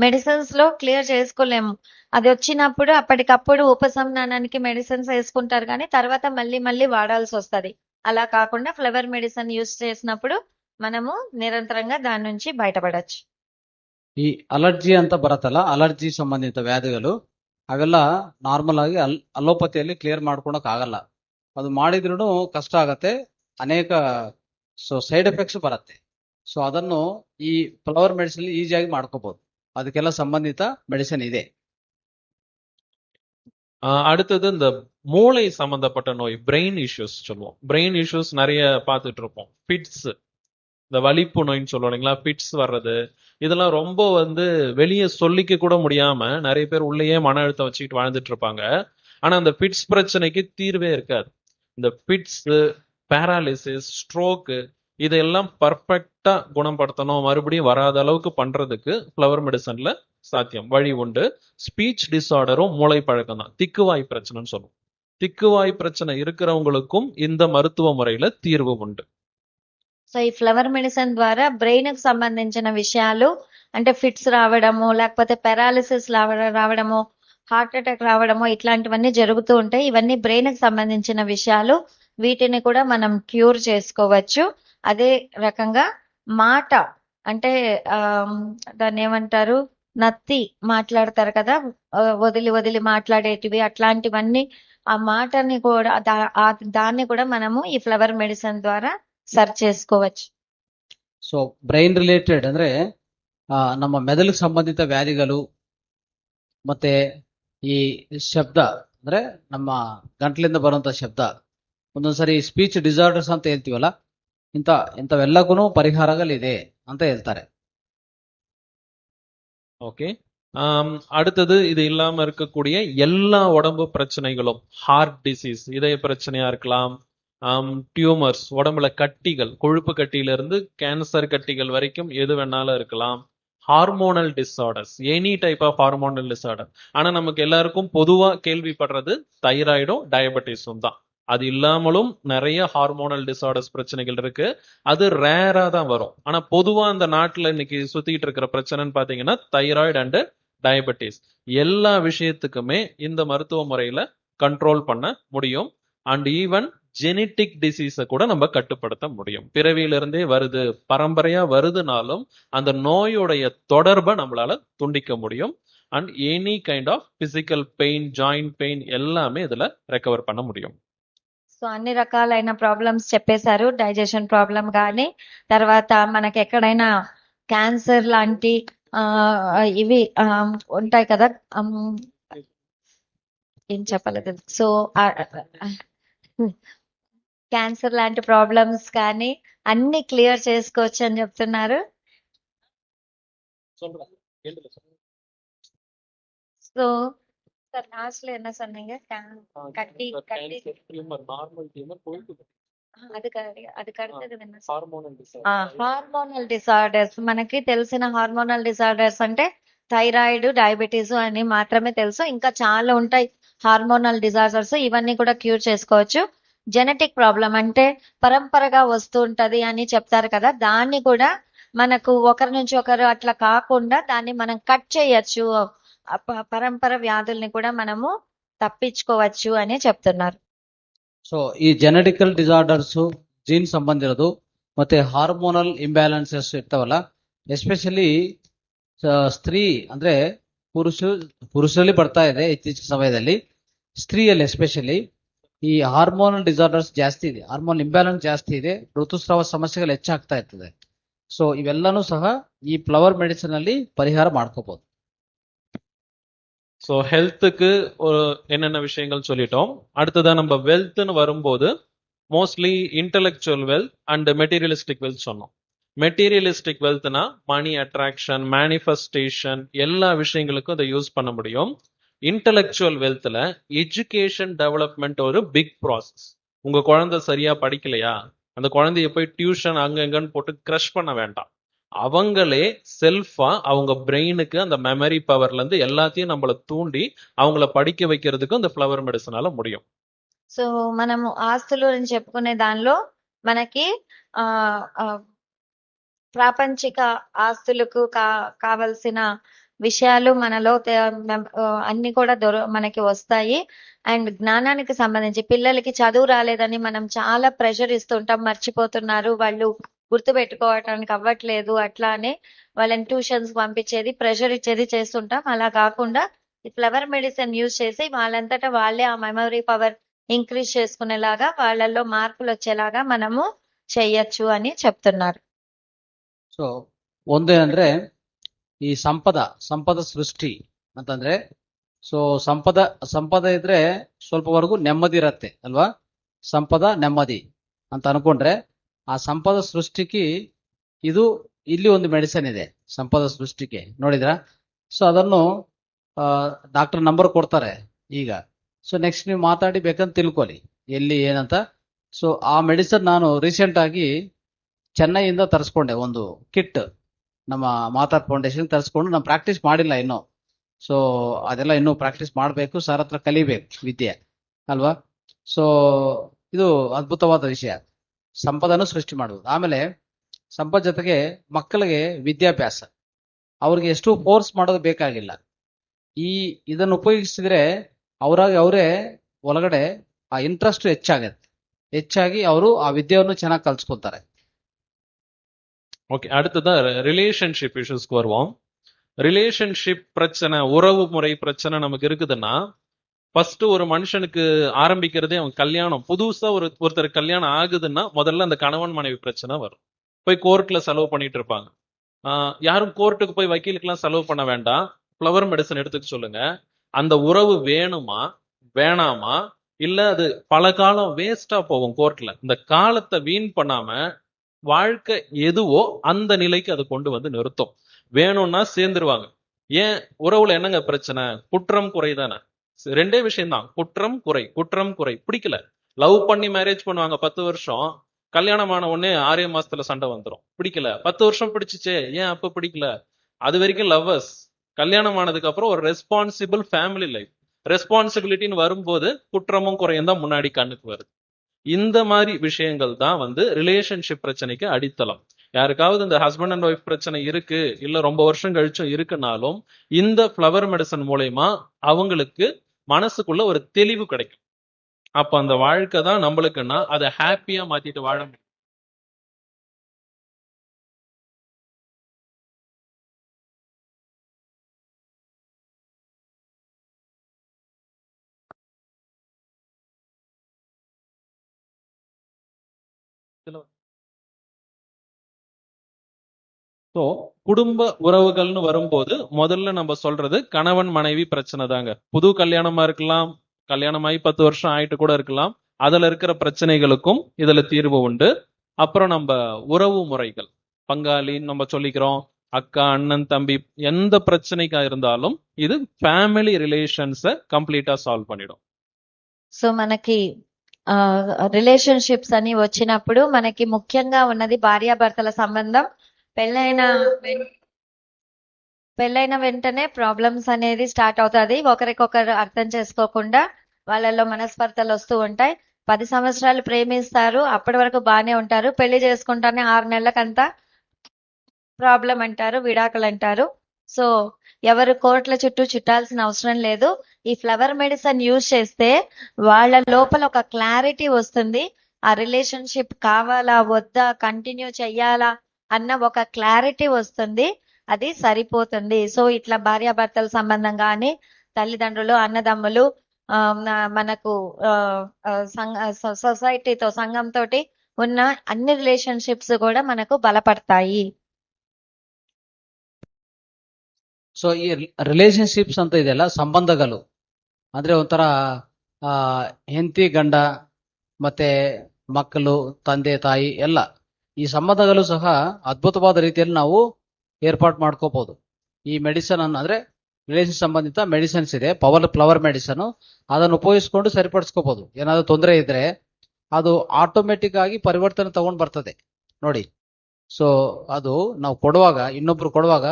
మెడిసిన్స్ లో క్లియర్ చేసుకోలేము. అది వచ్చినప్పుడు అప్పటికప్పుడు ఉపశమనానికి మెడిసిన్స్ వేసుకుంటారు, కానీ తర్వాత మళ్ళీ వాడాల్సి వస్తుంది. అలా కాకుండా ఫ్లవర్ మెడిసిన్ యూజ్ చేసినప్పుడు మనము నిరంతరంగా దాని నుంచి బయటపడచ్చు. ಈ ಅಲರ್ಜಿ ಅಂತ ಬರತ್ತಲ್ಲ, ಅಲರ್ಜಿ ಸಂಬಂಧಿತ ವ್ಯಾಧಿಗಳು ಅವೆಲ್ಲ ನಾರ್ಮಲ್ ಆಗಿ ಅಲೋಪತಿಯಲ್ಲಿ ಕ್ಲಿಯರ್ ಮಾಡ್ಕೊಳಕ್ ಆಗಲ್ಲ. ಅದು ಮಾಡಿದ್ರು ಕಷ್ಟ ಆಗತ್ತೆ, ಅನೇಕ ಸೈಡ್ ಎಫೆಕ್ಟ್ಸ್ ಬರುತ್ತೆ. ಸೊ ಅದನ್ನು ಈ ಫ್ಲವರ್ ಮೆಡಿಸಿನ್ ಈಸಿಯಾಗಿ ಮಾಡ್ಕೋಬಹುದು. ಅದಕ್ಕೆಲ್ಲ ಸಂಬಂಧಿತ ಮೆಡಿಸಿನ್ ಇದೆ. அடுத்தது இந்த மூளை சம்பந்தப்பட்ட நோய், பிரெயின் இஷ்யூஸ் சொல்லுவோம். பிரெயின் இஷ்யூஸ் நிறைய பார்த்துட்டு இருப்போம். ஃபிட்ஸ், இந்த வலிப்பு நோயின்னு சொல்லுவோம் இல்லைங்களா, ஃபிட்ஸ் வர்றது, இதெல்லாம் ரொம்ப வெளியே சொல்லிக்க கூட முடியாம நிறைய பேர் உள்ளேயே மன அழுத்தம் வச்சுக்கிட்டு வாழ்ந்துட்டு இருப்பாங்க. ஆனா அந்த ஃபிட்ஸ் பிரச்சனைக்கு தீர்வே இருக்காது. இந்த ஃபிட்ஸ், பேராலிசிஸ், ஸ்ட்ரோக்கு இதெல்லாம் பர்ஃபெக்டா குணப்படுத்தணும், மறுபடியும் வராத அளவுக்கு பண்றதுக்கு ஃப்ளவர் மெடிசன்ல சாத்தியம், வழி உண்டு. ஸ்பீச் டிஸார்டரும் மூளை பழக்கம் தான், திக்குவாய் பிரச்சனைன்னு சொல்லுவோம். திக்குவாய் பிரச்சனை இருக்கிறவங்களுக்கும் இந்த மருத்துவ ముறையில తీర్వు ఉంది. సో ఈ ఫ్లవర్ మెడిసిన్ ద్వారా బ్రెయిన్ కి సంబంధించిన విషయాలు అంటే ఫిట్స్ రావడము, లేకపోతే పెరాలిసిస్ రావడము, హార్ట్ అటాక్ రావడము, ఇట్లాంటివన్నీ జరుగుతూ ఉంటాయి. ఇవన్నీ బ్రెయిన్ కి సంబంధించిన విషయాలు. వీటిని కూడా మనం క్యూర్ చేసుకోవచ్చు. అదే రకంగా మాట అంటే దాన్ని ఏమంటారు, నత్తి మాట్లాడతారు కదా, వదిలి వదిలి మాట్లాడేటివి, అట్లాంటివన్నీ ఆ మాటని కూడా దాన్ని కూడా మనము ఈ ఫ్లవర్ మెడిసిన్ ద్వారా సరి చేసుకోవచ్చు. ಸೊ ಬ್ರೈನ್ ರಿಲೇಟೆಡ್ ಅಂದ್ರೆ ನಮ್ಮ ಮೆದುಳಿಗೆ ಸಂಬಂಧಿತ ವ್ಯಾಧಿಗಳು ಮತ್ತೆ ಈ ಶಬ್ದ ಅಂದ್ರೆ ನಮ್ಮ ಗಂಟ್ಲಿಂದ ಬರುವಂತ ಶಬ್ದ, ಒಂದೊಂದ್ಸರಿ ಸ್ಪೀಚ್ ಡಿಸಾರ್ಡರ್ಸ್ ಅಂತ ಹೇಳ್ತೀವಲ್ಲ, ಇಂಥವೆಲ್ಲಕ್ಕೂ ಪರಿಹಾರಗಳಿದೆ ಅಂತ ಹೇಳ್ತಾರೆ. ஓகே. அடுத்தது இது இல்லாம இருக்கக்கூடிய எல்லா உடம்பு பிரச்சனைகளும், ஹார்ட் டிசீஸ், இதய பிரச்சனையா இருக்கலாம், டியூமர்ஸ், உடம்புல கட்டிகள், கொழுப்பு கட்டியில இருந்து கேன்சர் கட்டிகள் வரைக்கும் எது வேணாலும் இருக்கலாம். Hormonal disorders, any type of hormonal disorder. ஆனா நமக்கு எல்லாருக்கும் பொதுவா கேள்விப்படுறது தைராய்டும் டயபெட்டிஸும் தான். அது இல்லாமலும் நிறைய ஹார்மோனல் டிஸார்டர்ஸ் பிரச்சனைகள் இருக்கு. அது ரேரா தான் வரும். ஆனா பொதுவா அந்த நாட்டுல இன்னைக்கு சுத்திட்டு இருக்கிற பிரச்சனைன்னு பாத்தீங்கன்னா தைராய்டு அண்ட் டயபெட்டிஸ். எல்லா விஷயத்துக்குமே இந்த மருத்துவ முறையில கண்ட்ரோல் பண்ண முடியும். அண்ட் ஈவன் ஜெனட்டிக் டிசீஸை கூட நம்ம கட்டுப்படுத்த முடியும். பிறவியிலிருந்தே வருது, பரம்பரையா வருதுனாலும் அந்த நோயுடைய தொடர்பை நம்மளால துண்டிக்க முடியும். And any kind of physical pain, joint pain எல்லாமே இதுல ரெக்கவர் பண்ண முடியும். సో అన్ని రకాలైన ప్రాబ్లమ్స్ చెప్పేశారు. డైజెషన్ ప్రాబ్లం కానీ, తర్వాత మనకి ఎక్కడైనా క్యాన్సర్ లాంటి ఇవి ఉంటాయి కదా, ఏం చెప్పలేదు. సో క్యాన్సర్ లాంటి ప్రాబ్లమ్స్ కానీ అన్ని క్లియర్ చేసుకోవచ్చు అని చెప్తున్నారు. సో சார் லாஸ்ட்ல என்ன சொன்னீங்க? கட்டி அதுக்கு அடுத்தது என்ன? Hormonal disorders. మనకి తెలిసిన హార్మోనల్ డిసార్డర్స్ అంటే థైరాయిడ్, డయాబెటీస్ అని మాత్రమే తెలుసు. ఇంకా చాలా ఉంటాయి హార్మోనల్ డిసార్డర్స్. ఇవన్నీ కూడా క్యూర్ చేసుకోవచ్చు. జెనెటిక్ ప్రాబ్లం అంటే పరంపరగా వస్తూ ఉంటది అని చెప్తారు కదా, దాన్ని కూడా మనకు ఒకరి నుంచి ఒకరు అట్లా కాకుండా దాన్ని మనం కట్ చేయొచ్చు. పరంపర వ్యాధుల్ని కూడా మనము తప్పించుకోవచ్చు అని చెప్తున్నారు. ಸೊ ಈ ಜೆನೆಟಿಕಲ್ ಡಿಸಾರ್ಡರ್ಸ್, ಜೀನ್ ಸಂಬಂಧ ಇರೋದು ಮತ್ತೆ ಹಾರ್ಮೋನಲ್ ಇಂಬ್ಯಾಲೆನ್ಸಸ್ ಇರ್ತಾವಲ್ಲ, ಎಸ್ಪೆಷಲಿ ಸ್ತ್ರೀ ಅಂದ್ರೆ ಪುರುಷರಲ್ಲಿ ಬರ್ತಾ ಇದೆ ಇತ್ತೀಚಿನ ಸಮಯದಲ್ಲಿ. ಸ್ತ್ರೀಯಲ್ಲಿ ಎಸ್ಪೆಷಲಿ ಈ ಹಾರ್ಮೋನಲ್ ಡಿಸಾರ್ಡರ್ಸ್ ಜಾಸ್ತಿ ಇದೆ, ಹಾರ್ಮೋನ್ ಇಂಬ್ಯಾಲೆನ್ಸ್ ಜಾಸ್ತಿ ಇದೆ, ಋತುಸ್ರಾವ ಸಮಸ್ಯೆಗಳು ಹೆಚ್ಚಾಗ್ತಾ ಇರ್ತದೆ. ಸೊ ಇವೆಲ್ಲನೂ ಸಹ ಈ ಫ್ಲವರ್ ಮೆಡಿಸಿನ್ ಅಲ್ಲಿ ಪರಿಹಾರ ಮಾಡ್ಕೋಬಹುದು. ஸோ ஹெல்த்துக்கு என்னென்ன விஷயங்கள் சொல்லிட்டோம். அடுத்ததா நம்ம வெல்த்னு வரும்போது mostly intellectual wealth and materialistic wealth சொன்னோம். மெட்டீரியலிஸ்டிக் வெல்த்னா மணி அட்ராக்ஷன், மேனிஃபெஸ்டேஷன், எல்லா விஷயங்களுக்கும் அதை யூஸ் பண்ண முடியும். இன்டெலெக்சுவல் வெல்த்ல எஜுகேஷன் டெவலப்மெண்ட் ஒரு பிக் ப்ராசஸ். உங்க குழந்தை சரியா படிக்கலையா, அந்த குழந்தைய போய் டியூஷன் அங்க எங்கன்னு போட்டு கிரஷ் பண்ண வேண்டாம். அவங்களே செல்ஃபா அவங்க பிரெயினுக்கு அந்த மெமரி பவர்ல இருந்து எல்லாத்தையும் நம்மள தூண்டி அவங்கள படிக்க வைக்கிறதுக்கு இந்த ஃப்ளவர் மெடிசனால முடியும். సో మనము ఆస్తులు అని చెప్పుకునే దానిలో మనకి ప్రాపంచిక ఆస్తులకు కావలసిన విషయాలు మనలో అన్ని కూడా మనకి వస్తాయి. అండ్ జ్ఞానానికి సంబంధించి పిల్లలకి చదువు రాలేదని మనం చాలా ప్రెషర్ ఇస్తుంటాం, మర్చిపోతున్నారు, వాళ్ళు గుర్తు పెట్టుకోవటానికి అవ్వట్లేదు, అట్లా అని వాళ్ళని ట్యూషన్స్ పంపించేది, ప్రెషర్ ఇచ్చేది చేస్తుంటాం. అలా కాకుండా ఈ ఫ్లవర్ మెడిసిన్ యూజ్ చేసి వాళ్ళంతటా వాళ్ళే ఆ మెమరీ పవర్ ఇంక్రీజ్ చేసుకునేలాగా, వాళ్ళల్లో మార్పులు వచ్చేలాగా మనము చెయ్యొచ్చు అని చెప్తున్నారు. ಸೊ ಒಂದೇನಂದ್ರೆ ಈ ಸಂಪದ ಸೃಷ್ಟಿ ಅಂತಂದ್ರೆ, ಸೊ ಸಂಪದ ಇದ್ರೆ ಸ್ವಲ್ಪವರೆಗೂ ನೆಮ್ಮದಿ ಇರತ್ತೆ ಅಲ್ವಾ. ಸಂಪದ ನೆಮ್ಮದಿ ಅಂತ ಅನ್ಕೊಂಡ್ರೆ, ఆ సంపద సృష్టికి ಇದು ಇಲ್ಲಿ ಒಂದು ಮೆಡಿಸನ್ ಇದೆ ಸಂಪದ ಸೃಷ್ಟಿಗೆ, ನೋಡಿದ್ರಾ? ಸೊ ಅದನ್ನು ಡಾಕ್ಟರ್ ನಂಬರ್ ಕೊಡ್ತಾರೆ ಈಗ. ಸೊ ನೆಕ್ಸ್ಟ್ ನೀವು ಮಾತಾಡಿ ಬೇಕಂತ ತಿಳ್ಕೊಳ್ಳಿ ಎಲ್ಲಿ ಏನಂತ. ಸೊ ಆ ಮೆಡಿಸನ್ ನಾನು ರೀಸೆಂಟ್ ಆಗಿ ಚೆನ್ನೈಯಿಂದ ತರಿಸ್ಕೊಂಡೆ, ಒಂದು ಕಿಟ್ ನಮ್ಮ ಮಾತಾರ್ ಫೌಂಡೇಶನ್ ತರಿಸ್ಕೊಂಡು. ನಾನು ಪ್ರಾಕ್ಟೀಸ್ ಮಾಡಿಲ್ಲ ಇನ್ನೂ. ಸೊ ಅದೆಲ್ಲ ಇನ್ನೂ ಪ್ರಾಕ್ಟೀಸ್ ಮಾಡಬೇಕು, ಸರ್ ಹತ್ರ ಕಲಿಬೇಕು ವಿದ್ಯೆ ಅಲ್ವಾ. ಸೊ ಇದು ಅದ್ಭುತವಾದ ವಿಷಯ, ಸಂಪದನ್ನು ಸೃಷ್ಟಿ ಮಾಡುವುದು. ಆಮೇಲೆ ಸಂಪದ ಜೊತೆಗೆ ಮಕ್ಕಳಿಗೆ ವಿದ್ಯಾಭ್ಯಾಸ, ಅವ್ರಿಗೆ ಎಷ್ಟು ಫೋರ್ಸ್ ಮಾಡೋದು ಬೇಕಾಗಿಲ್ಲ. ಇದನ್ನು ಉಪಯೋಗಿಸಿದ್ರೆ ಅವರಾಗಿ ಅವರೇ ಒಳಗಡೆ ಆ ಇಂಟ್ರೆಸ್ಟ್ ಹೆಚ್ಚಾಗಿ ಅವರು ಆ ವಿದ್ಯೆಯನ್ನು ಚೆನ್ನಾಗಿ ಕಲ್ಸ್ಕೊತಾರೆ. ஓகே, அடுத்ததா ரிலேஷன்ஷிப் இஷ்யூஸ்க்கு வருவோம். ரிலேஷன்ஷிப் பிரச்சனை, உறவு முறை பிரச்சனை நமக்கு இருக்குதுன்னா, ஃபர்ஸ்ட் ஒரு மனுஷனுக்கு ஆரம்பிக்கிறதே அவன் கல்யாணம். புதுசா ஒருத்தர் கல்யாணம் ஆகுதுன்னா முதல்ல அந்த கணவன் மனைவி பிரச்சனை வரும். போய் கோர்ட்ல செலவு பண்ணிட்டு இருப்பாங்க. யாரும் கோர்ட்டுக்கு போய் வக்கீலுக்கெல்லாம் செலவு பண்ண வேண்டாம், ஃப்ளவர் மெடிசன் எடுத்துக்க சொல்லுங்க. அந்த உறவு வேணுமா வேணாமா, இல்ல அது பல காலம் வேஸ்டா போகும் கோர்ட்ல. இந்த காலத்தை வீண் பண்ணாம வாழ்க்கை எதுவோ அந்த நிலைக்கு அது கொண்டு வந்து நிறுத்தும். வேணும்னா சேர்ந்துருவாங்க. ஏன் உறவுல என்னங்க பிரச்சனை? குற்றம் குறை தானே. ரெண்டே விஷயம் தான், குற்றம் குறை. பிடிக்கல, லவ் பண்ணி மேரேஜ் பண்ணுவாங்க 10 வருஷம், கல்யாணம் ஆன உடனே 6 மாசத்துல சண்டை வந்துடும். பிடிக்கல, 10 வருஷம் பிடிச்சிச்சே, ஏன் அப்ப பிடிக்கல? அது வரைக்கும் லவ்வர்ஸ். கல்யாணம் ஆனதுக்கு அப்புறம் ஒரு ரெஸ்பான்சிபிள் ஃபேமிலி லைஃப், ரெஸ்பான்சிபிலிட்டின்னு வரும்போது குற்றமும் குறையும் தான் முன்னாடி கண்ணுக்கு வருது. இந்த மாதிரி விஷயங்கள் தான் வந்து ரிலேஷன்ஷிப் பிரச்சனைக்கு அடித்தளம். யாருக்காவது இந்த ஹஸ்பண்ட் அண்ட் ஒய்ஃப் பிரச்சனை இருக்கு, இல்ல ரொம்ப வருஷம் கழிச்சும் இருக்குனாலும் இந்த ஃப்ளவர் மெடிசன் மூலயமா அவங்களுக்கு மனசுக்குள்ள ஒரு தெளிவு கிடைக்கும். அப்ப அந்த வாழ்க்கை தான் நம்மளுக்குன்னா அதை ஹாப்பியா மாத்திட்டு வாழ முடியும். ஸோ குடும்ப உறவுகள்னு வரும்போது முதல்ல நம்ம சொல்றது கணவன் மனைவி பிரச்சனை தாங்க. புது கல்யாணமா இருக்கலாம், கல்யாணமாகி 10 வருஷம் ஆயிட்டு கூட இருக்கலாம். அதுல இருக்கிற பிரச்சனைகளுக்கும் இதுல தீர்வு உண்டு. அப்புறம் நம்ம உறவு முறைகள், பங்காளின்னு நம்ம சொல்லிக்கிறோம், அக்கா அண்ணன் தம்பி, எந்த பிரச்சனைக்கா இருந்தாலும் இது ஃபேமிலி ரிலேஷன்ஸை கம்ப்ளீட்டா சால்வ் பண்ணிடும். సో మనకి రిలేషన్షిప్స్ అని వచ్చినప్పుడు మనకి ముఖ్యంగా ఉన్నది భార్యాభర్తల సంబంధం. పెళ్ళైన వెంటనే ప్రాబ్లమ్స్ అనేది స్టార్ట్ అవుతుంది. ఒకరికొకరు అర్థం చేసుకోకుండా వాళ్ళలో మనస్పర్ధలు వస్తూ ఉంటాయి. 10 సంవత్సరాలు ప్రేమిస్తారు, అప్పటి వరకు బాగానే ఉంటారు. పెళ్లి చేసుకుంటానే 6 నెలలకంతా ప్రాబ్లం అంటారు, విడాకులు అంటారు. సో ఎవరు కోర్టుల చుట్టూ చుట్టాల్సిన అవసరం లేదు. ఈ ఫ్లవర్ మెడిసిన్ యూజ్ చేస్తే వాళ్ళ లోపల ఒక క్లారిటీ వస్తుంది. ఆ రిలేషన్షిప్ కావాలా వద్దా, కంటిన్యూ చెయ్యాలా అన్న ఒక క్లారిటీ వస్తుంది, అది సరిపోతుంది. సో ఇట్లా భార్యాభర్తల సంబంధం కానీ, తల్లిదండ్రులు, అన్నదమ్ములు, మనకు సొసైటీతో, సంఘంతో ఉన్న అన్ని రిలేషన్షిప్స్ కూడా మనకు బలపడతాయి. ಸೊ ಈ ರಿಲೇಶನ್ಶಿಪ್ಸ್ ಅಂತ ಇದೆಯಲ್ಲ, ಸಂಬಂಧಗಳು ಅಂದ್ರೆ ಒಂಥರ ಹೆಂಡತಿ ಗಂಡ ಮತ್ತೆ ಮಕ್ಕಳು, ತಂದೆ ತಾಯಿ ಎಲ್ಲ, ಈ ಸಂಬಂಧಗಳು ಸಹ ಅದ್ಭುತವಾದ ರೀತಿಯಲ್ಲಿ ನಾವು ಏರ್ಪಾಟ್ ಮಾಡ್ಕೋಬಹುದು. ಈ ಮೆಡಿಸನ್ ಅನ್ನು ಅಂದ್ರೆ ರಿಲೇಷನ್ ಸಂಬಂಧಿತ ಮೆಡಿಸಿನ್ಸ್ ಇದೆ, ಫ್ಲವರ್ ಮೆಡಿಸನ್, ಅದನ್ನು ಉಪಯೋಗಿಸ್ಕೊಂಡು ಸರಿಪಡಿಸ್ಕೋಬಹುದು. ಏನಾದ್ರು ತೊಂದರೆ ಇದ್ರೆ ಅದು ಆಟೋಮೆಟಿಕ್ ಆಗಿ ಪರಿವರ್ತನೆ ತಗೊಂಡ್ ಬರ್ತದೆ ನೋಡಿ. ಸೊ ಅದು ನಾವು ಕೊಡುವಾಗ, ಇನ್ನೊಬ್ರು ಕೊಡುವಾಗ,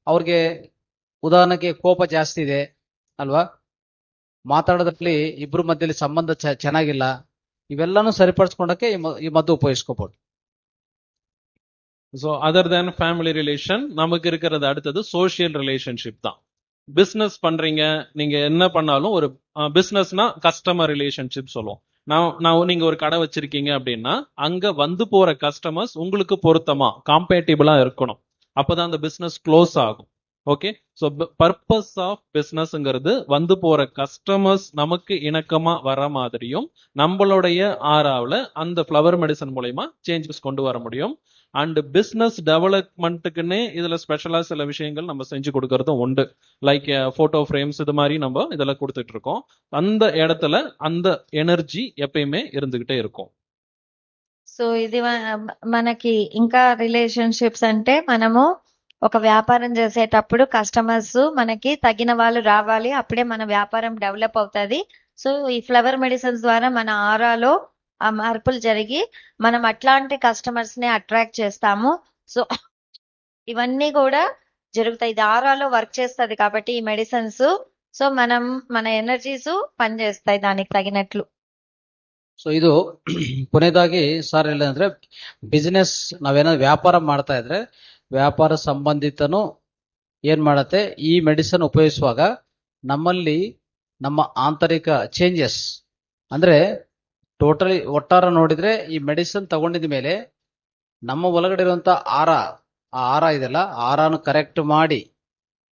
ಅವ್ರಿಗೆ ಉದಾಹರಣೆಗೆ ಕೋಪ ಜಾಸ್ತಿ ಇದೆ ಅಲ್ವಾ, ಮಾತಾಡೋದ್ರಲ್ಲಿ ಇಬ್ರು ಮಧ್ಯದಲ್ಲಿ ಸಂಬಂಧ ಚೆನ್ನಾಗಿಲ್ಲ, ಇವೆಲ್ಲಾನು ಸರಿಪಡಿಸ್ಕೊಂಡಕ್ಕೆ ಈ ಮದ್ದು ಉಪಯೋಗಿಸ್ಕೋಬಹುದು. So other then family relation நமக்கு இருக்கிறது அடுத்தது சோஷியல் ரிலேஷன்ஷிப் தான். பிஸ்னஸ் பண்றீங்க, நீங்க என்ன பண்ணாலும் ஒரு பிஸ்னஸ்னா கஸ்டமர் ரிலேஷன்ஷிப் சொல்லுவோம். நான் நீங்க ஒரு கடை வச்சிருக்கீங்க அப்படின்னா அங்க வந்து போற கஸ்டமர்ஸ் உங்களுக்கு பொருத்தமா காம்பேட்டிபிளா இருக்கணும். அப்பதான் அந்த பிசினஸ் க்ளோஸ் ஆகும். ஓகே, ஸோ பர்பஸ் ஆஃப் பிஸ்னஸ்ங்கிறது வந்து போற கஸ்டமர்ஸ் நமக்கு இணக்கமா வர மாதிரியும் நம்மளுடைய ஆறாவில் அந்த ஃப்ளவர் மெடிசன் மூலயமா சேஞ்சஸ் கொண்டு வர முடியும். அண்ட் பிஸ்னஸ் டெவலப்மெண்ட்டுக்குன்னே இதுல ஸ்பெஷலா சில விஷயங்கள் நம்ம செஞ்சு கொடுக்கறதும் உண்டு. லைக் போட்டோ ஃப்ரேம்ஸ், இது மாதிரி நம்ம இதெல்லாம் கொடுத்துட்டு இருக்கோம். அந்த இடத்துல அந்த எனர்ஜி எப்பயுமே இருந்துகிட்டே இருக்கும். సో ఇది మనకి ఇంకా రిలేషన్షిప్స్ అంటే మనము ఒక వ్యాపారం చేసేటప్పుడు కస్టమర్స్ మనకి తగిన వాళ్ళు రావాలి, అప్పుడే మన వ్యాపారం డెవలప్ అవుతుంది. సో ఈ ఫ్లవర్ మెడిసిన్స్ ద్వారా మన ఆరాలో ఆ మార్పులు జరిగి మనం అట్లాంటి కస్టమర్స్ ని అట్రాక్ట్ చేస్తాము. సో ఇవన్నీ కూడా జరుగుతాయి. ఇది ఆరాలో వర్క్ చేస్తుంది కాబట్టి ఈ మెడిసిన్స్, సో మన ఎనర్జీస్ పనిచేస్తాయి దానికి తగినట్లు. ಸೊ ಇದು ಕೊನೆಯದಾಗಿ ಸರ್ ಹೇಳಿದ್ರೆ ಬಿಸಿನೆಸ್ ನಾವೇನಾದ್ರು ವ್ಯಾಪಾರ ಮಾಡ್ತಾ ಇದ್ರೆ ವ್ಯಾಪಾರ ಸಂಬಂಧಿತನು ಏನ್ ಮಾಡತ್ತೆ, ಈ ಮೆಡಿಸಿನ್ ಉಪಯೋಗಿಸುವಾಗ ನಮ್ಮಲ್ಲಿ ನಮ್ಮ ಆಂತರಿಕ ಚೇಂಜಸ್ ಅಂದ್ರೆ ಟೋಟಲಿ ಒಟ್ಟಾರ ನೋಡಿದ್ರೆ ಈ ಮೆಡಿಸಿನ್ ತಗೊಂಡಿದ ಮೇಲೆ ನಮ್ಮ ಒಳಗಡೆ ಇರುವಂತ ಆ ಆರ ಇದೆಲ್ಲ ಆರಾನು ಕರೆಕ್ಟ್ ಮಾಡಿ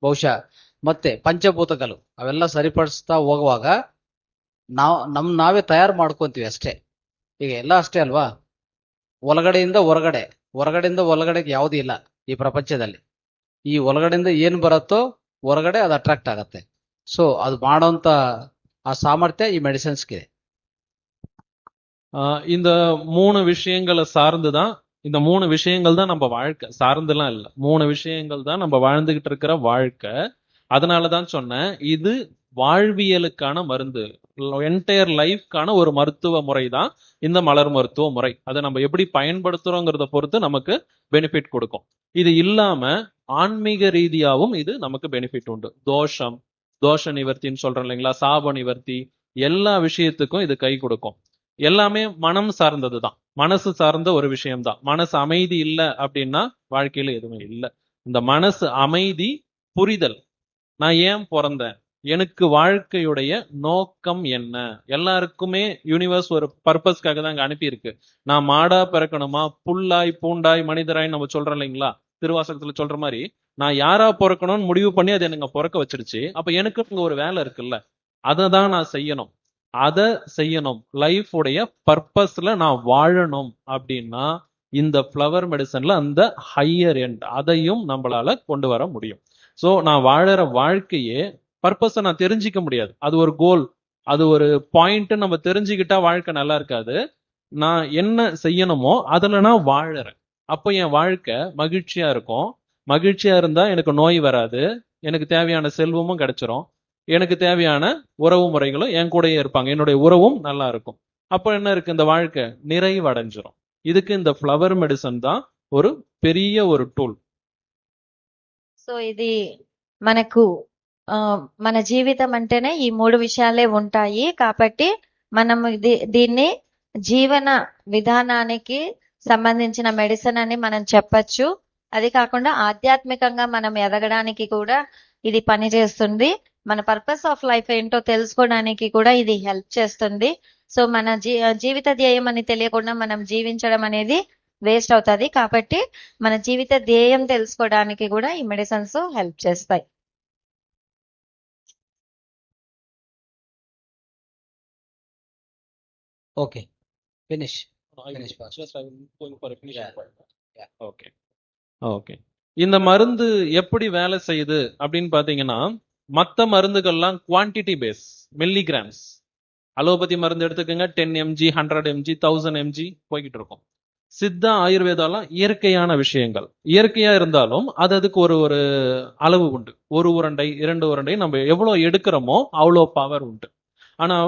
ಬಹುಶಃ ಮತ್ತೆ ಪಂಚಭೂತಗಳು ಅವೆಲ್ಲ ಸರಿಪಡಿಸ್ತಾ ಹೋಗುವಾಗ ನಾವೇ ತಯಾರು ಮಾಡ್ಕೊಂತೀವಿ ಅಷ್ಟೇ. ಈಗ ಎಲ್ಲ ಅಷ್ಟೇ ಅಲ್ವಾ, ಒಳಗಡೆಯಿಂದ ಹೊರಗಡೆಯಿಂದ ಒಳಗಡೆಗೆ ಯಾವುದೂ ಇಲ್ಲ ಈ ಪ್ರಪಂಚದಲ್ಲಿ. ಈ ಒಳಗಡೆಯಿಂದ ಏನ್ ಬರುತ್ತೋ ಹೊರಗಡೆ ಅದು ಅಟ್ರಾಕ್ಟ್ ಆಗತ್ತೆ. ಸೊ ಅದು ಮಾಡೋಂತ ಆ ಸಾಮರ್ಥ್ಯ ಈ ಮೆಡಿಸಿನ್ಸ್ಗೆ. இந்த 3 விஷயங்களை சார்ந்துதான், இந்த 3 விஷயங்கள் தான் நம்ம வாழ்க்கை, சார்ந்துலாம் இல்ல. 3 விஷயங்கள் தான் நம்ம வாழ்ந்துகிட்டு இருக்கிற வாழ்க்கை. அதனாலதான் சொன்னேன், இது வாழ்வியலுக்கான மருந்து, என்டையர் லைஃப்கான ஒரு மருத்துவ முறை தான் இந்த மலர் மருத்துவ முறை. அதை நம்ம எப்படி பயன்படுத்துறோங்கிறத பொறுத்து நமக்கு பெனிஃபிட் கொடுக்கும். இது இல்லாம ஆன்மீக ரீதியாவும் இது நமக்கு பெனிஃபிட் உண்டு. தோஷ நிவர்த்தின்னு சொல்றோம் இல்லைங்களா, சாப நிவர்த்தி, எல்லா விஷயத்துக்கும் இது கை கொடுக்கும். எல்லாமே மனம் சார்ந்தது தான், மனசு சார்ந்த ஒரு விஷயம்தான். மனசு அமைதி இல்லை அப்படின்னா வாழ்க்கையில எதுவுமே இல்லை. இந்த மனசு அமைதி, புரிதல், நான் ஏன் பிறந்தேன், எனக்கு வாழ்க்கையுடைய நோக்கம் என்ன, எல்லாருக்குமே யூனிவர்ஸ் ஒரு பர்பஸ்க்காக தான் அங்க அனுப்பியிருக்கு. நான் மாடா பிறக்கணுமா, புல்லாய் பூண்டாய் மனிதராய் நம்ம சொல்றோம் இல்லைங்களா, திருவாசகத்துல சொல்ற மாதிரி நான் யாரா பிறக்கணும்னு முடிவு பண்ணி அது எனக்கு பிறக்க வச்சிருச்சு. அப்ப எனக்கு இங்க ஒரு வேலை இருக்குல்ல, அதை தான் நான் செய்யணும். அதை செய்யணும், லைஃப் உடைய பர்பஸ்ல நான் வாழணும் அப்படின்னா இந்த ஃப்ளவர் மெடிசன்ல அந்த ஹையர் எண்ட் அதையும் நம்மளால கொண்டு வர முடியும். ஸோ நான் வாழற வாழ்க்கையே பர்பஸை நான் தெரிஞ்சிக்க முடியாது. அது ஒரு கோல், அது ஒரு பாயிண்ட். நம்ம தெரிஞ்சுக்கிட்டா வாழ்க்கை நல்லா இருக்காது. நான் என்ன செய்யணுமோ அதுல நான் வாழறேன். அப்போ என் வாழ்க்கை மகிழ்ச்சியா இருக்கும். மகிழ்ச்சியா இருந்தா எனக்கு நோய் வராது, எனக்கு தேவையான செல்வமும் கிடைச்சிரும், எனக்கு தேவையான உறவு முறைகளும் என் கூடயே இருப்பாங்க, என்னுடைய உறவும் நல்லா இருக்கும். அப்போ என்ன இருக்கு, இந்த வாழ்க்கை நிறைவடைஞ்சிரும். இதுக்கு இந்த ஃப்ளவர் மெடிசன் தான் ஒரு பெரிய ஒரு டூல். సో ఇది మనకు మన జీవితం అంటేనే ఈ 3 విషయాలే ఉంటాయి కాబట్టి మనం దీన్ని జీవన విధానానికి సంబంధించిన మెడిసిన్ అని మనం చెప్పచ్చు. అది కాకుండా ఆధ్యాత్మికంగా మనం ఎదగడానికి కూడా ఇది పనిచేస్తుంది. మన పర్పస్ ఆఫ్ లైఫ్ ఏంటో తెలుసుకోవడానికి కూడా ఇది హెల్ప్ చేస్తుంది. సో మన జీవిత ధ్యేయం అని తెలియకుండా మనం జీవించడం అనేది వేస్ట్ అవుతుంది. కాబట్టి మన జీవిత ధ్యేయం తెలుసుకోవడానికి కూడా ఈ మెడిసిన్స్ హెల్ప్ చేస్తాయి. Okay, finish. ஓகே, இந்த மருந்து எப்படி வேலை செய்யுது அப்படின்னு பாத்தீங்கன்னா, மற்ற மருந்துகள்லாம் குவான்டிட்டி பேஸ், மில்லிகிராம்ஸ். அலோபதி மருந்து எடுத்துக்கோங்க, 10 mg 100 mg 1000 mg போய்கிட்டு இருக்கும். சித்தா ஆயுர்வேதாலாம் இயற்கையான விஷயங்கள். இயற்கையா இருந்தாலும் அதுக்கு ஒரு அளவு உண்டு. 1 உருண்டை 2 உருண்டை நம்ம எவ்வளவு எடுக்கிறோமோ அவ்வளோ பவர் உண்டு. ஆனா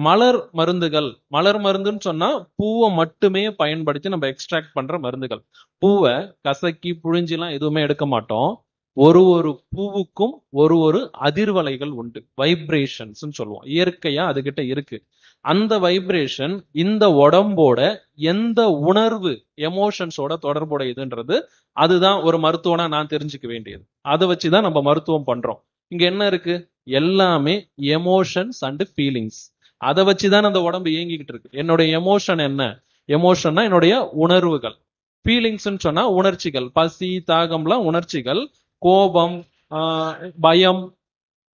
மலர் மருந்துன்னு சொன்னா பூவை மட்டுமே பயன்படுத்தி நம்ம எக்ஸ்ட்ராக்ட் பண்ற மருந்துகள். பூவை கசக்கி புழிஞ்சிலாம் எதுவுமே எடுக்க மாட்டோம். ஒரு பூவுக்கும் ஒரு அதிர்வலைகள் உண்டு, வைப்ரேஷன்ஸ் சொல்லுவோம். இயற்கையா அதுகிட்ட இருக்கு. அந்த வைப்ரேஷன் இந்த உடம்போட எந்த உணர்வு எமோஷன்ஸோட தொடர்புடையதுன்றது அதுதான் ஒரு மருத்துவனா நான் தெரிஞ்சுக்க வேண்டியது. அதை வச்சுதான் நம்ம மருத்துவம் பண்றோம். இங்க என்ன இருக்கு, எல்லாமே எமோஷன்ஸ் அண்ட் ஃபீலிங்ஸ். அதை வச்சுதான் அந்த உடம்பு இயங்கிக்கிட்டு இருக்கு. என்னுடைய எமோஷன் என்ன, எமோஷன்னா என்னுடைய உணர்வுகள். ஃபீலிங்ஸ்ன்னு சொன்னா உணர்ச்சிகள், பசி தாகம்லாம் உணர்ச்சிகள். கோபம், பயம்,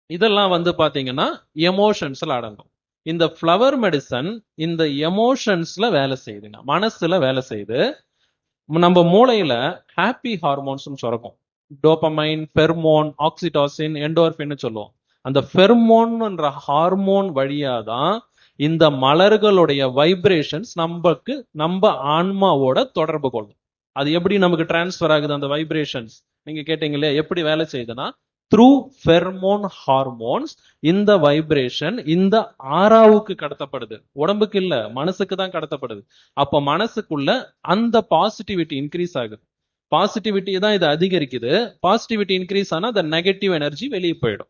இதெல்லாம் பாத்தீங்கன்னா எமோஷன்ஸ்ல அடங்கும். இந்த ஃப்ளவர் மெடிசன் இந்த எமோஷன்ஸ்ல வேலை செய்யுதுங்க, மனசுல வேலை செய்யுது. நம்ம மூளையில ஹாப்பி ஹார்மோன்ஸ் சுரக்கும். டோபமைன், ஃபெர்மோன், ஆக்சிடாசின், எண்டோர்பின் சொல்லுவோம். அந்த ஃபெர்மோன்ன்ற ஹார்மோன் வழியாதான் இந்த மலர்களுடைய வைப்ரேஷன்ஸ் நம்ம ஆன்மாவோட தொடர்பு கொள்ளும். அது எப்படி நமக்கு டிரான்ஸ்ஃபர் ஆகுது அந்த வைப்ரேஷன்ஸ்? நீங்க கேட்டீங்களே எப்படி வேலை செய்யுதுன்னா, த்ரூ ஃபெர்மோன் ஹார்மோன்ஸ் இந்த வைப்ரேஷன் இந்த ஆறாவுக்கு கடத்தப்படுது, உடம்புக்கு இல்ல, மனசுக்கு தான் கடத்தப்படுது. அப்ப மனசுக்குள்ள அந்த பாசிட்டிவிட்டி இன்க்ரீஸ் ஆகுது. பாசிட்டிவிட்டி தான் இது அதிகரிக்குது. பாசிட்டிவிட்டி இன்க்ரீஸ் ஆனா அந்த நெகட்டிவ் எனர்ஜி வெளியே போயிடும்.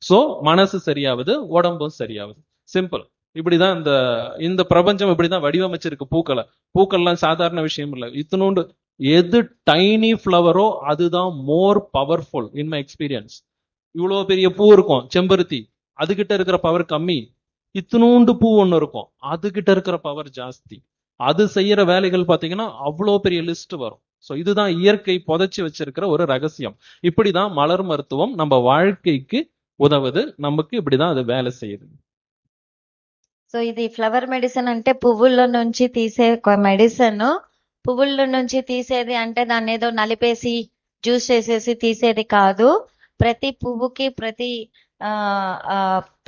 சோ மனசு சரியாகுது, உடம்பும் சரியாகுது. சிம்பிள். இப்படிதான் இந்த இந்த பிரபஞ்சம் இப்படிதான் வடிவமைச்சிருக்கு பூக்களை. பூக்கள்லாம் சாதாரண விஷயம் இல்லை. இத்தினோண்டு எது டைனி ஃப்ளவரோ அதுதான் more powerful in my experience. இவ்வளவு பெரிய பூ இருக்கும் செம்பருத்தி, அதுகிட்ட இருக்கிற பவர் கம்மி. இத்தினூண்டு பூ ஒண்ணு இருக்கும், அதுகிட்ட இருக்கிற பவர் ஜாஸ்தி. அது செய்யற வேலைகள் பாத்தீங்கன்னா அவ்வளோ பெரிய லிஸ்ட் வரும். சோ இதுதான் இயற்கை புதைச்சி வச்சிருக்கிற ஒரு ரகசியம். இப்படிதான் மலர் மருத்துவம் நம்ம வாழ்க்கைக்கு ఉదవదు, நமக்கு இப்படிதான் அது வேலை செய்யுது. సో ఇది ఫ్లవర్ మెడిసిన్ అంటే పువ్వుల్లో నుంచి తీసే మెడిసిన్. పువ్వుల్లో నుంచి తీసేది అంటే దాన్ని ఏదో నలిపేసి జ్యూస్ చేసేసి తీసేది కాదు. ప్రతి పువ్వుకి ప్రతి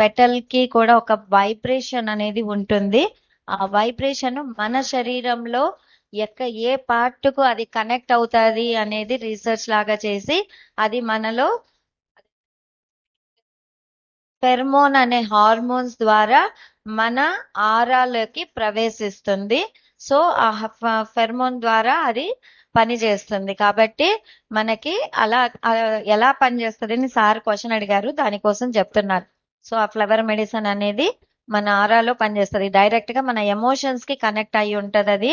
పెటల్ కి కూడా ఒక వైబ్రేషన్ అనేది ఉంటుంది. ఆ వైబ్రేషన్ మన శరీరంలో ఏ పార్ట్ కు అది కనెక్ట్ అవుతుంది అనేది రీసెర్చ్ లాగా చేసి అది మనలో ఫెర్మోన్ అనే హార్మోన్స్ ద్వారా మన ఆరాలోకి ప్రవేశిస్తుంది. సో ఆ ఫెర్మోన్ ద్వారా అది పనిచేస్తుంది. కాబట్టి మనకి అలా ఎలా పనిచేస్తుంది అని సార్ క్వశ్చన్ అడిగారు, దానికోసం చెప్తున్నారు. సో ఆ ఫ్లవర్ మెడిసిన్ అనేది మన ఆరాలో పనిచేస్తుంది. డైరెక్ట్ గా మన ఎమోషన్స్ కి కనెక్ట్ అయి ఉంటది. అది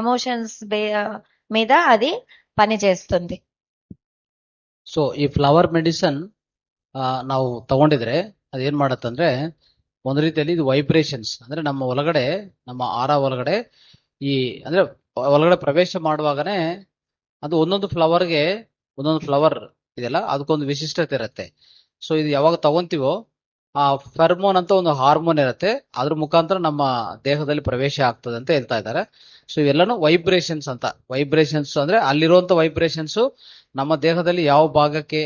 ఎమోషన్స్ మీద అది పనిచేస్తుంది. ಸೊ ಈ ಫ್ಲವರ್ ಮೆಡಿಸನ್ ನಾವು ತಗೊಂಡಿದ್ರೆ ಅದೇನ್ ಮಾಡತ್ತಂದ್ರೆ ಒಂದ್ ರೀತಿಯಲ್ಲಿ ಇದು ವೈಬ್ರೇಷನ್ಸ್ ಅಂದ್ರೆ ನಮ್ಮ ಒಳಗಡೆ, ನಮ್ಮ ಆರ ಒಳಗಡೆ ಈ ಅಂದ್ರೆ ಒಳಗಡೆ ಪ್ರವೇಶ ಮಾಡುವಾಗನೇ ಅದು ಒಂದೊಂದು ಫ್ಲವರ್ಗೆ ಒಂದೊಂದು ಫ್ಲವರ್ ಇದೆಯಲ್ಲ ಅದಕ್ಕೊಂದು ವಿಶಿಷ್ಟತೆ ಇರುತ್ತೆ. ಸೊ ಇದು ಯಾವಾಗ ತಗೊಂತೀವೋ ಆ ಫೆರ್ಮೋನ್ ಅಂತ ಒಂದು ಹಾರ್ಮೋನ್ ಇರುತ್ತೆ, ಅದ್ರ ಮುಖಾಂತರ ನಮ್ಮ ದೇಹದಲ್ಲಿ ಪ್ರವೇಶ ಆಗ್ತದೆ ಅಂತ ಹೇಳ್ತಾ ಇದ್ದಾರೆ. ಸೊ ಇವೆಲ್ಲನೂ ವೈಬ್ರೇಷನ್ಸ್ ಅಂತ. ವೈಬ್ರೇಷನ್ಸ್ ಅಂದ್ರೆ ಅಲ್ಲಿರುವಂತ ವೈಬ್ರೇಷನ್ಸ್ ನಮ್ಮ ದೇಹದಲ್ಲಿ ಯಾವ ಭಾಗಕ್ಕೆ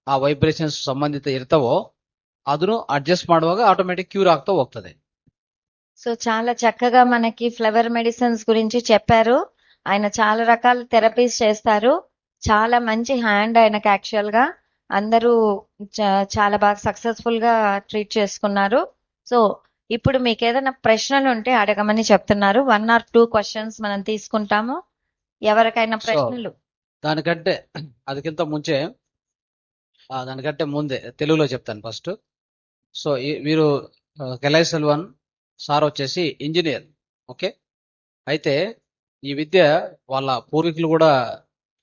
ಆ ವೈಬ್ರೇಷನ್ಸ್ ಸಂಬಂಧಿತ ಇರ್ತಾವೋ ಅದನ್ನು ಅಡ್ಜಸ್ಟ್ ಮಾಡುವಾಗ ಆಟೋಮೆಟಿಕ್ ಕ್ಯೂರ್ ಆಗ್ತಾ ಹೋಗ್ತದೆ. సో చాలా చక్కగా మనకి ఫ్లవర్ మెడిసిన్స్ గురించి చెప్పారు. ఆయన చాలా రకాల థెరపీస్ చేస్తారు. చాలా మంచి హ్యాండ్ ఆయనకి. యాక్చువల్ గా అందరూ చాలా బాగా సక్సెస్ఫుల్ గా ట్రీట్ చేసుకున్నారు. సో ఇప్పుడు మీకు ఏదైనా ప్రశ్నలు ఉంటే అడగమని చెప్తున్నారు. 1 or 2 క్వశ్చన్స్ మనం తీసుకుంటాము. ఎవరికైనా ప్రశ్నలు? దానికంటే ముందే తెలుగులో చెప్తాను ఫస్ట్. సో వీరు కైలాష్ సెల్వన్ సార్ వచ్చేసి ఇంజనీర్. ఓకే, అయితే ఈ విద్య వాళ్ళ పూర్వీకులు కూడా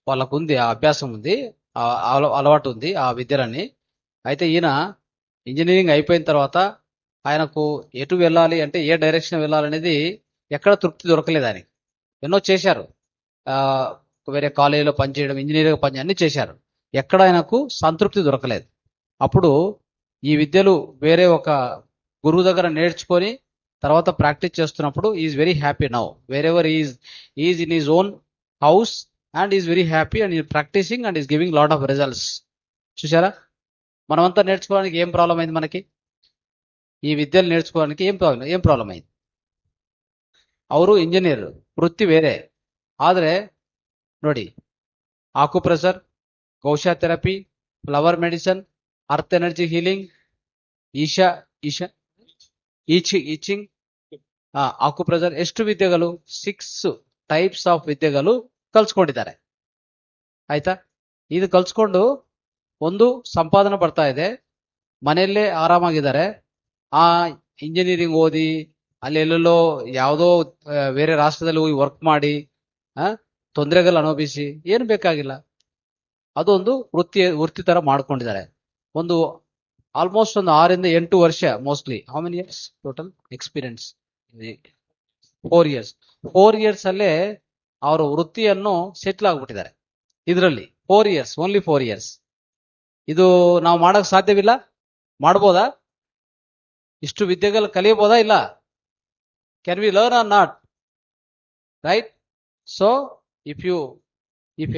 వాళ్ళకు ఉంది, ఆ అభ్యాసం ఉంది, అలవాటు ఉంది ఆ విద్యలన్నీ. అయితే ఈయన ఇంజనీరింగ్ అయిపోయిన తర్వాత ఆయనకు ఎటు వెళ్ళాలి అంటే ఏ డైరెక్షన్ వెళ్ళాలనేది ఎక్కడ తృప్తి దొరకలేదు ఆయనకి. ఎన్నో చేశారు, వేరే కాలేజీలో పనిచేయడం, ఇంజనీరింగ్ పని అన్ని చేశారు, ఎక్కడ ఆయనకు సంతృప్తి దొరకలేదు. అప్పుడు ఈ విద్యలు వేరే ఒక గురువు దగ్గర నేర్చుకొని తర్వాత ప్రాక్టీస్ చేస్తున్నప్పుడు is very happy now wherever is in his own house and is very happy and is practising and is giving lot of results. చూసారా, మనమంతా నేర్చుకోవడానికి ఏం ప్రాబ్లం అయింది? మనకి ఈ విద్యలు నేర్చుకోవడానికి ఏం ప్రాబ్లం అయింది? ಅವರು ಇಂಜಿನಿಯರ್, ವೃತ್ತಿ ಬೇರೆ. ಆದರೆ ನೋಡಿ, acupressure, gua sha therapy, flower medicine, earth energy healing, I Ching, acupressure, ಎಷ್ಟು ವಿದ್ಯೆಗಳು? 6 ಟೈಪ್ಸ್ ಆಫ್ ವಿದ್ಯೆಗಳು ಕಲ್ಸ್ಕೊಂಡಿದ್ದಾರೆ. ಆಯ್ತಾ? ಇದು ಕಲ್ಸ್ಕೊಂಡು ಒಂದು ಸಂಪಾದನೆ ಬರ್ತಾ ಇದೆ, ಮನೆಯಲ್ಲೇ ಆರಾಮಾಗಿದ್ದಾರೆ. ಆ ಇಂಜಿನಿಯರಿಂಗ್ ಓದಿ ಅಲ್ಲೆಲ್ಲೋ ಯಾವುದೋ ಬೇರೆ ರಾಷ್ಟ್ರದಲ್ಲಿ ಹೋಗಿ ವರ್ಕ್ ಮಾಡಿ ತೊಂದರೆಗಳು ಅನುಭವಿಸಿ ಏನು ಬೇಕಾಗಿಲ್ಲ. ಅದೊಂದು ವೃತ್ತಿ ತರ ಮಾಡ್ಕೊಂಡಿದ್ದಾರೆ. ಒಂದು ಆಲ್ಮೋಸ್ಟ್ ಒಂದು 6 ಇಂದ 8 ವರ್ಷ, mostly how many years total experience? 4 years. 4 years ಅಲ್ಲೇ ಅವರು ವೃತ್ತಿಯನ್ನು ಸೆಟ್ಲ್ ಆಗ್ಬಿಟ್ಟಿದ್ದಾರೆ. ಇದರಲ್ಲಿ 4 years, ಓನ್ಲಿ 4 years. ಇದು ನಾವು ಮಾಡಕ್ ಸಾಧ್ಯವಿಲ್ಲ? ಮಾಡ್ಬೋದಾ? ಇಷ್ಟು ವಿದ್ಯೆಗಳು ಕಲಿಯಬಹುದಾ? ಇಲ್ಲ. Can we learn or not? Right? So if you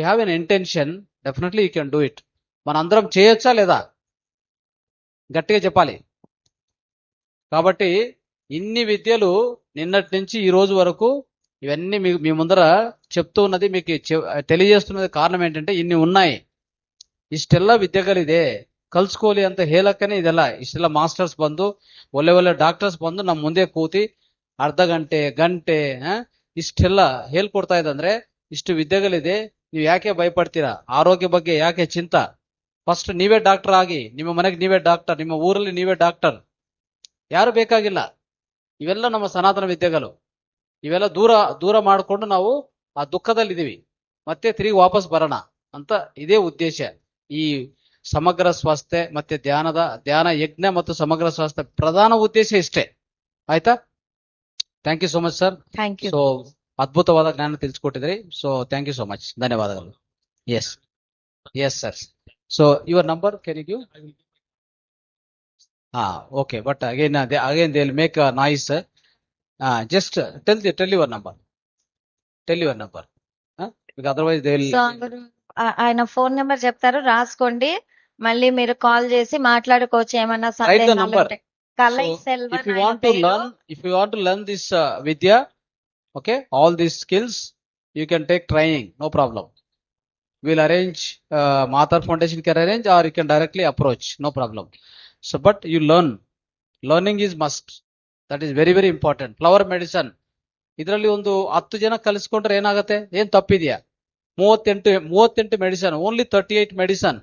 have an intention, definitely you can do it. మనందరం చేయొచ్చా లేదా? గట్టిగా చెప్పాలి. కాబట్టి ఇన్ని విద్యలు నిన్నటి నుంచి ఈ రోజు వరకు ఇవన్నీ మీ ముందర చెప్తూ ఉన్నది, మీకు తెలియజేస్తున్నది కారణం ఏంటంటే ఇన్ని ఉన్నాయి. ಇಷ್ಟೆಲ್ಲ ವಿದ್ಯೆಗಳಿದೆ, ಕಲ್ಸ್ಕೊಳ್ಳಿ ಅಂತ ಹೇಳಕ್ಕನೆ ಇದೆಲ್ಲ. ಇಷ್ಟೆಲ್ಲ ಮಾಸ್ಟರ್ಸ್ ಬಂದು ಒಳ್ಳೆ ಡಾಕ್ಟರ್ಸ್ ಬಂದು ನಮ್ಮ ಮುಂದೆ ಕೂತಿ ಅರ್ಧ ಗಂಟೆ ಇಷ್ಟೆಲ್ಲ ಹೇಳ್ಕೊಡ್ತಾ ಇದಂದ್ರೆ ಇಷ್ಟು ವಿದ್ಯೆಗಳಿದೆ. ನೀವು ಯಾಕೆ ಭಯಪಡ್ತೀರಾ? ಆರೋಗ್ಯ ಬಗ್ಗೆ ಯಾಕೆ ಚಿಂತ? ಫಸ್ಟ್ ನೀವೇ ಡಾಕ್ಟರ್ ಆಗಿ, ನಿಮ್ಮ ಮನೆಗೆ ನೀವೇ ಡಾಕ್ಟರ್, ನಿಮ್ಮ ಊರಲ್ಲಿ ನೀವೇ ಡಾಕ್ಟರ್, ಯಾರು ಬೇಕಾಗಿಲ್ಲ. ಇವೆಲ್ಲ ನಮ್ಮ ಸನಾತನ ವಿದ್ಯೆಗಳು. ಇವೆಲ್ಲ ದೂರ ಮಾಡಿಕೊಂಡು ನಾವು ಆ ದುಃಖದಲ್ಲಿದ್ದೀವಿ, ಮತ್ತೆ ತಿರುಗಿ ವಾಪಸ್ ಬರೋಣ ಅಂತ ಇದೇ ಉದ್ದೇಶ. ಈ ಸಮಗ್ರ ಸ್ವಾಸ್ಥ್ಯ ಮತ್ತೆ ಧ್ಯಾನ ಯಜ್ಞ ಮತ್ತು ಸಮಗ್ರ ಸ್ವಾಸ್ಥ್ಯ ಪ್ರಧಾನ ಉದ್ದೇಶ ಇಷ್ಟೇ. ಆಯ್ತಾ? Thank you so much sir. Thank you. So ಅದ್ಭುತವಾದ ಜ್ಞಾನ ತಿಳಿಸ್ಕೊಟ್ಟಿದ್ರಿ. So thank you so much, ಧನ್ಯವಾದಗಳು. Yes sir. So your number can you give? Okay, but again they will make a noise. Just tell your number. Tell your number. Because otherwise they will. So ఆయన phone number చెప్తారు, రాసుకోండి. మళ్ళీ మీరు call చేసి మాట్లాడుకోవచ్చు ఏమన్నా Write the సందేహాలు number. ఉంటే. Kalai So, Selvan if you ఆయన want to పేరు. learn this vidya, okay, all these skills, you can take training, no problem. We'll arrange, Matar Foundation can arrange, or you can directly approach, no problem. So but you learning is must. That is very very important. Flower medicine ಇದರಲ್ಲಿ ಒಂದು 10 ಜನ ಕಲಿಸ್ಕೊಂಡ್ರೆ ಏನಾಗುತ್ತೆ? ಏನ್ ತಪ್ಪಿದ್ಯಾ? 38 medicine, only 38 medicine,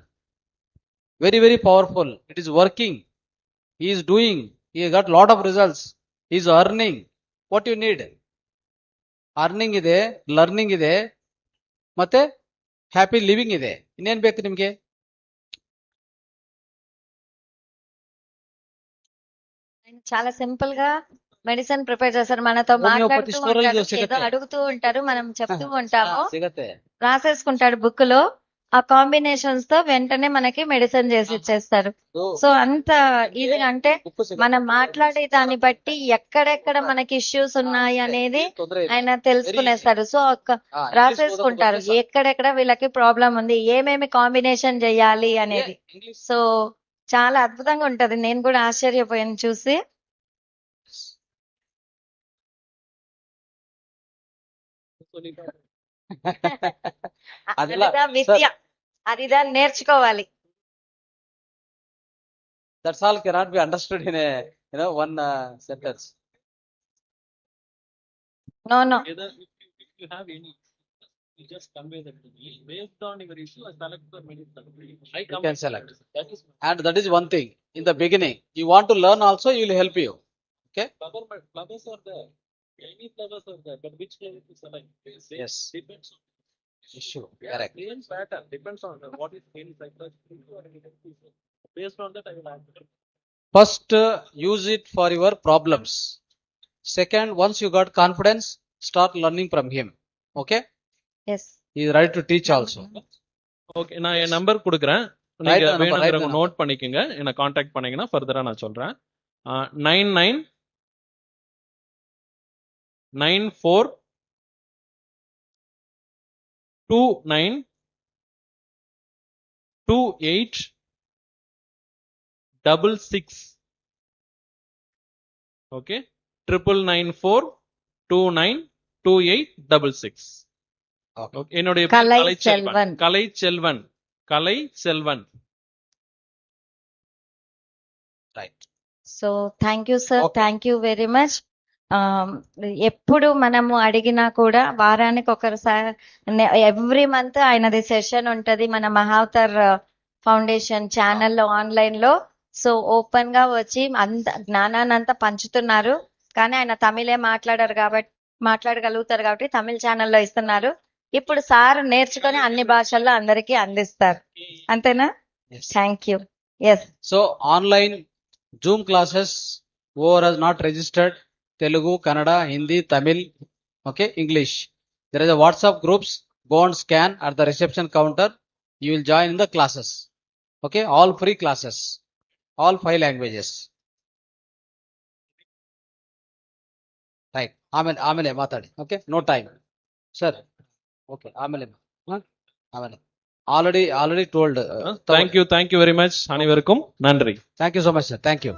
very very powerful. It is working, he is doing, he got lot of results, he is earning. What you need? Earning ಇದೆ, learning ಇದೆ, ಮತ್ತೆ happy living ಇದೆ. ಇನ್ನೇನ್ ಬೇಕು ನಿಮ್ಗೆ? ఆయన చాలా సింపుల్ గా మెడిసిన్ ప్రిపేర్ చేస్తారు. మనతో Homeopathy మాట్లాడుతూ store ಅಲ್ಲಿ ఉంటారు, ಸಿಗತ್ತೆ. ఏదో అడుగుతూ ఉంటారు, మనం చెప్తూ ఉంటాము, ಸಿಗತ್ತೆ. రాసేసుకుంటాడు బుక్ లో. ఆ కాంబినేషన్స్ తో వెంటనే మనకి మెడిసిన్ చేసి ఇచ్చేస్తారు. సో అంత ఈజీగా, అంటే మనం మాట్లాడే దాన్ని బట్టి ఎక్కడెక్కడ మనకి ఇష్యూస్ ఉన్నాయి అనేది ఆయన తెలుసుకునేస్తారు. సో రాసేసుకుంటారు ఎక్కడెక్కడ వీళ్ళకి ప్రాబ్లం ఉంది, ఏమేమి కాంబినేషన్ చేయాలి అనేది. సో చాలా అద్భుతంగా ఉంటది. నేను కూడా ఆశ్చర్యపోయాను చూసి. ಅದೆಲ್ಲ అదిదా విద్య, అదిదా నేర్చుకోవాలి. That's all cannot be understood in a one sentence. No no. Either if you have any, you just convey that to me. Based on your issue, I select the medicine. I You can select. That is And that is one thing. In the beginning, you want to learn also, he will help you. Okay? flowers are there. Any flowers are there, but which flavor to select? Yes. Depends on Issue. Correct. same pattern. Depends on what is any psychological issue or any issue. Based on that, I will answer. First, use it for your problems. Second, once you got confidence, start learning from him. Okay? Yes. He is ready to teach also. Okay, நான் என் number கொடுக்குறேன். Write நீங்க the number, write the வேணுங்கிறவங்க number. Note பண்ணிக்கோங்க. என்ன contact பண்ணீங்கன்னா ஃபர்தரா நான் சொல்றேன். 99 94 29 28 66. ஓகே, 9994 29 28 66. Okay. ஓகே, என்னுடைய பேர் Kalai Kalaiselvan. Selvan. Kalaiselvan. Right. So thank you sir, Okay. Thank you very much. ఎప్పుడు మనము అడిగినా కూడా వారానికి ఒకసారి, ఎవ్రీ మంత్ ఆయనది సెషన్ ఉంటది మన మహావతార్ ఫౌండేషన్ ఛానల్లో ఆన్లైన్ లో. సో ఓపెన్ గా వచ్చి అంత జ్ఞానాన్ని అంతా పంచుతున్నారు. కానీ ఆయన తమిళే మాట్లాడగలుగుతారు కాబట్టి తమిళ ఛానల్లో ఇస్తున్నారు. ఇప్పుడు సార్ నేర్చుకొని అన్ని భాషల్లో అందరికీ అందిస్తారు. అంతేనా? Yes. Thank you. Yes. So, online Zoom classes, whoever has not registered, Telugu, Kannada, Hindi, Tamil, okay, English. There is a WhatsApp groups. Go and scan at the reception counter. You will join in the classes. Okay, all free classes, all 5 languages. Right. ಆಮೇಲೆ ಮಾತಾಡಿ. Okay, no time. Sir. Okay, ಆಮೇಲೆ. Already told. Thank you very much. அனைவருக்கும் நன்றி. Thank you so much, sir. Thank you.